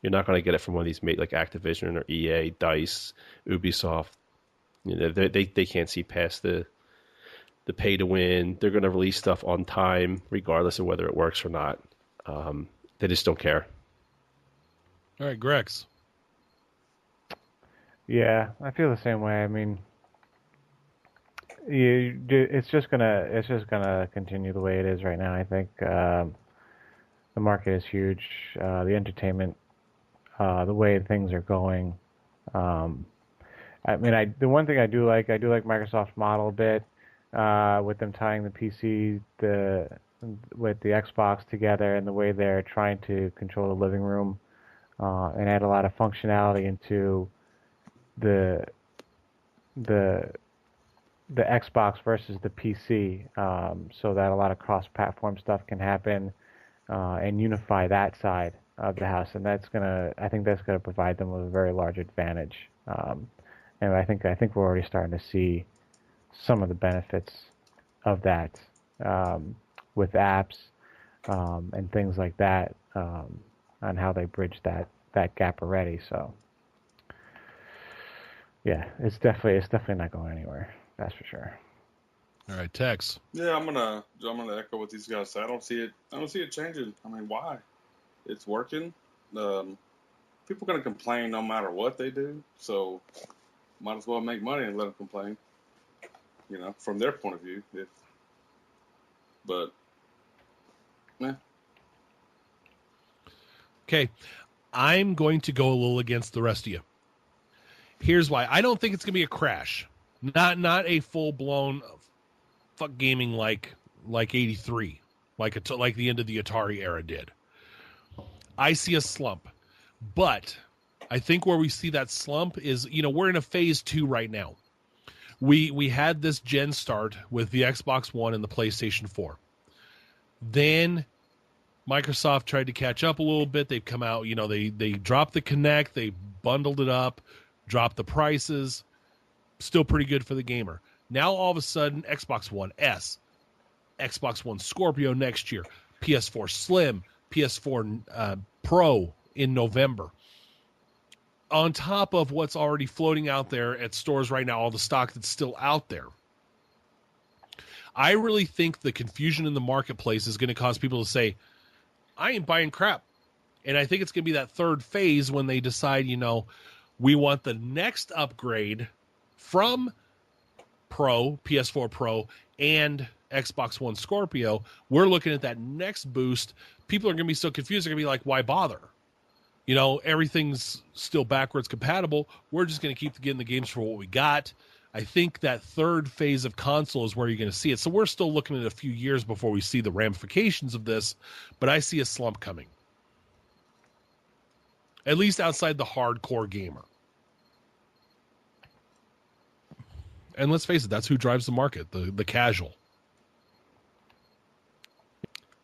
You're not going to get it from one of these like Activision or EA, DICE, Ubisoft. They can't see past the pay to win. They're going to release stuff on time, regardless of whether it works or not. They just don't care. All right, Grex. Yeah, I feel the same way. I mean, it's just gonna continue the way it is right now. I think the market is huge. The entertainment, the way things are going. I mean, the one thing I do like Microsoft's model a bit, with them tying the PC with the Xbox together, and the way they're trying to control the living room, and add a lot of functionality into the Xbox versus the PC, so that a lot of cross-platform stuff can happen, and unify that side of the house, and I think that's gonna provide them with a very large advantage. And I think we're already starting to see some of the benefits of that, with apps and things like that, on how they bridge that gap already. So yeah, it's definitely not going anywhere. That's for sure. All right, Tex. Yeah, I'm gonna echo what these guys say. I don't see it changing. I mean, why? It's working. People are gonna complain no matter what they do. So might as well make money and let them complain. From their point of view. But yeah. Okay, I'm going to go a little against the rest of you. Here's why. I don't think it's going to be a crash. Not a full-blown fuck gaming like 83, like the end of the Atari era did. I see a slump. But I think where we see that slump is, we're in a phase 2 right now. We had this gen start with the Xbox One and the PlayStation 4. Then Microsoft tried to catch up a little bit. They've come out, they dropped the Kinect, they bundled it up, dropped the prices. Still pretty good for the gamer. Now all of a sudden, Xbox One S, Xbox One Scorpio next year. PS4 Slim, PS4 Pro in November. On top of what's already floating out there at stores right now, all the stock that's still out there. I really think the confusion in the marketplace is going to cause people to say, I ain't buying crap. And I think it's going to be that third phase when they decide, we want the next upgrade from Pro, PS4 Pro, and Xbox One Scorpio. We're looking at that next boost. People are going to be so confused. They're going to be like, why bother? Everything's still backwards compatible. We're just going to keep getting the games for what we got. I think that third phase of console is where you're going to see it. So we're still looking at a few years before we see the ramifications of this, but I see a slump coming. At least outside the hardcore gamer. And let's face it, that's who drives the market, the casual.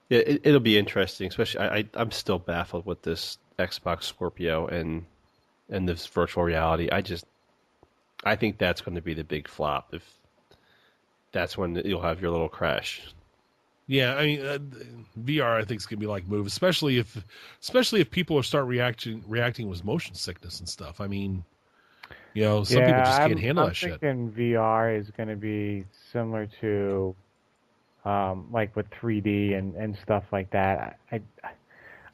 Yeah, it'll be interesting, especially I'm still baffled with this Xbox Scorpio and this virtual reality. I think that's going to be the big flop. If that's when you'll have your little crash. Yeah, I mean, VR I think is going to be like Move, especially if people start reacting with motion sickness and stuff. I mean, some people just can't handle that shit. I'm thinking VR is going to be similar to like with 3D and stuff like that.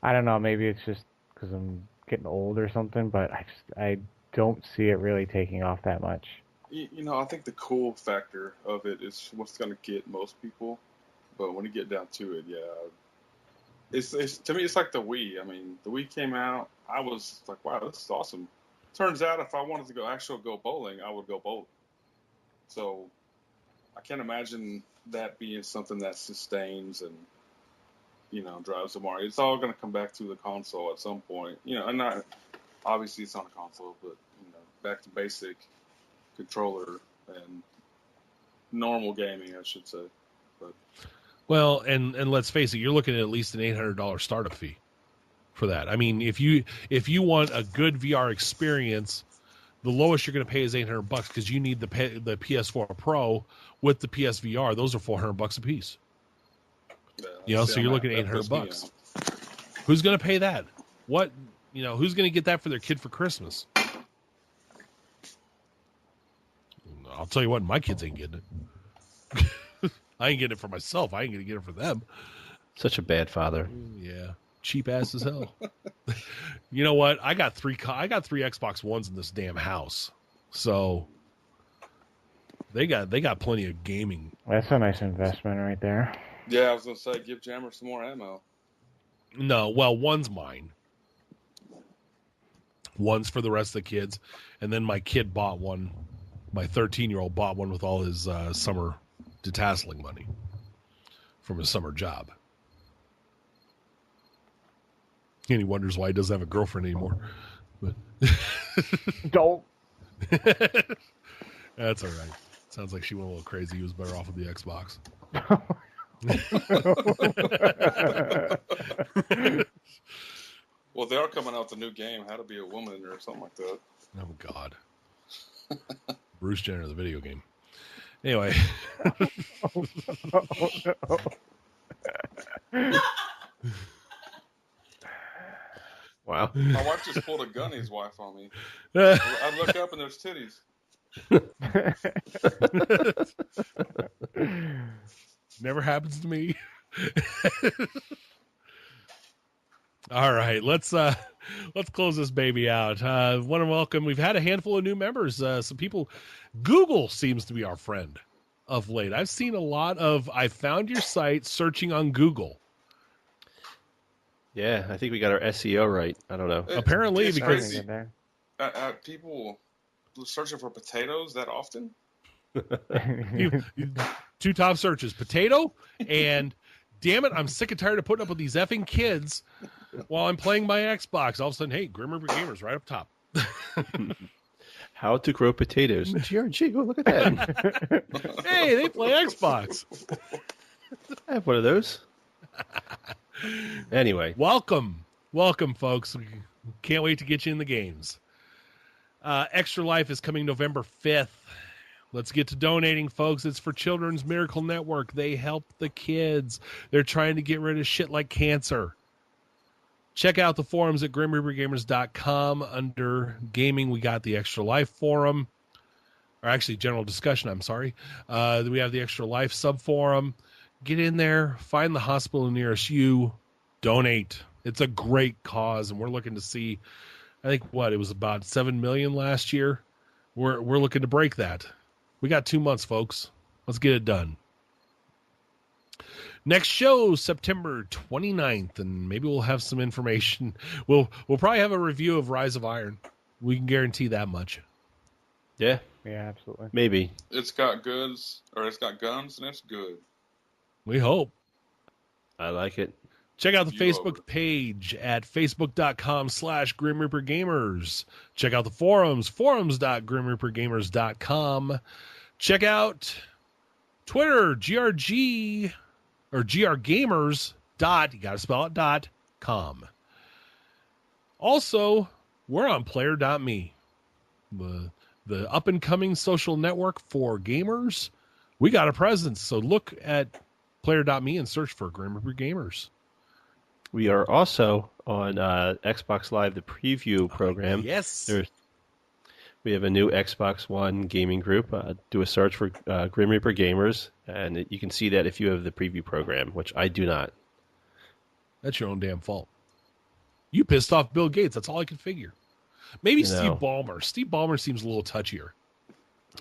I don't know. Maybe it's just because I'm getting old or something, but I don't see it really taking off that much. I think the cool factor of it is what's going to get most people. But when you get down to it, it's to me, it's like the Wii. I mean, the Wii came out. I was like, wow, this is awesome. Turns out if I wanted to go bowling, I would go bowling. So I can't imagine that being something that sustains and, drives the market. It's all going to come back to the console at some point. And not, obviously it's on a console, but, back to basic controller and normal gaming, I should say. But well, and let's face it, you're looking at least an $800 startup fee for that. I mean, if you want a good VR experience, the lowest you're going to pay is $800 because you need the PS4 Pro with the PSVR. Those are $400 a piece. So you're looking at $800. Who's going to pay that? What, who's going to get that for their kid for Christmas? I'll tell you what, my kids ain't getting it. I ain't getting it for myself. I ain't going to get it for them. Such a bad father. Yeah. Cheap ass as hell. You know what? I got three Xbox Ones in this damn house. So they got plenty of gaming. That's a nice investment right there. Yeah, I was going to say, give Jammer some more ammo. No, well, one's mine. One's for the rest of the kids. And then my kid bought one. My 13-year-old bought one with all his summer detasseling money from his summer job. And he wonders why he doesn't have a girlfriend anymore. But don't. That's all right. Sounds like she went a little crazy. He was better off with the Xbox. Well, they are coming out with a new game, How to Be a Woman or something like that. Oh, God. Bruce Jenner, the video game. Anyway. Wow. My wife just pulled a Gunny's wife on me. I look up and there's titties. Never happens to me. All right, let's close this baby out. Want to welcome. We've had a handful of new members. Some people. Google seems to be our friend of late. I've seen a lot of. I found your site searching on Google. Yeah, I think we got our SEO right. I don't know. Apparently, it's because crazy. People searching for potatoes that often. you, two top searches: potato and. Damn it, I'm sick and tired of putting up with these effing kids while I'm playing my Xbox. All of a sudden, hey, Grim Reaper Gamers right up top. How to grow potatoes. GRG, look at that. Hey, they play Xbox. I have one of those. Anyway. Welcome, folks. We can't wait to get you in the games. Extra Life is coming November 5th. Let's get to donating, folks. It's for Children's Miracle Network. They help the kids. They're trying to get rid of shit like cancer. Check out the forums at grimreapergamers.com. Under gaming, we got the Extra Life forum. Or actually, general discussion, I'm sorry. We have the Extra Life sub-forum. Get in there. Find the hospital nearest you. Donate. It's a great cause, and we're looking to see, I think, it was about 7 million last year. We're looking to break that. We got 2 months, folks. Let's get it done. Next show, September 29th, and maybe we'll have some information. We'll probably have a review of Rise of Iron. We can guarantee that much. Yeah. Yeah, absolutely. Maybe. It's got guns, and it's good. We hope. I like it. Check out the Facebook page at facebook.com/GrimReaperGamers. Check out the forums, forums.GrimReaperGamers.com. Check out Twitter, GRG, or GRGamers. You got to spell it, .com. Also, we're on player.me, the up-and-coming social network for gamers. We got a presence, so look at player.me and search for Grim Reaper Gamers. We are also on Xbox Live, the preview program. Yes. We have a new Xbox One gaming group. Do a search for Grim Reaper Gamers, and you can see that if you have the preview program, which I do not. That's your own damn fault. You pissed off Bill Gates. That's all I could figure. Maybe Steve Ballmer. Steve Ballmer seems a little touchier.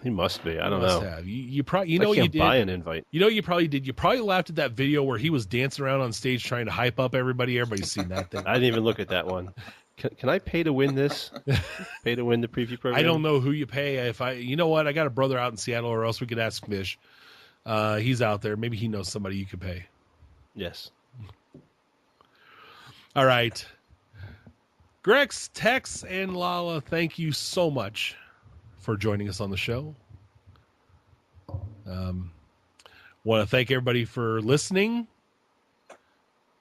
He must be. I don't know. Have. You probably, what you did. Buy an invite. You know what you probably did? You probably laughed at that video where he was dancing around on stage trying to hype up everybody. Everybody's seen that thing. I didn't even look at that one. Can I pay to win this? Pay to win the preview program? I don't know who you pay. You know what? I got a brother out in Seattle, or else we could ask Fish. He's out there. Maybe he knows somebody you could pay. Yes. All right. Grex, Tex, and Lala, thank you so much for joining us on the show. Want to thank everybody for listening.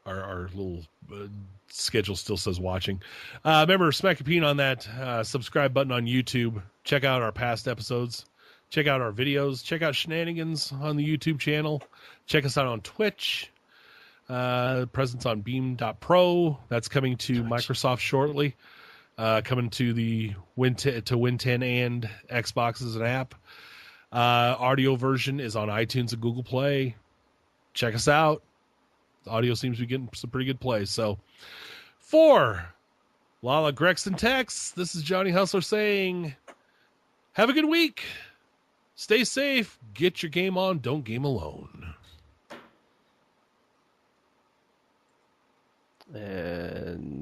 Our little schedule still says watching. Remember, smack a peen on that subscribe button on YouTube. Check out our past episodes. Check out our videos. Check out Shenanigans on the YouTube channel. Check us out on Twitch. Presence on Beam.pro. That's coming to Microsoft shortly. Coming to the Win 10 and Xbox as an app. Audio version is on iTunes and Google Play. Check us out. The audio seems to be getting some pretty good play. So, for Lala, Grex, and Tex, this is Johnny Hustler saying, have a good week. Stay safe. Get your game on. Don't game alone. And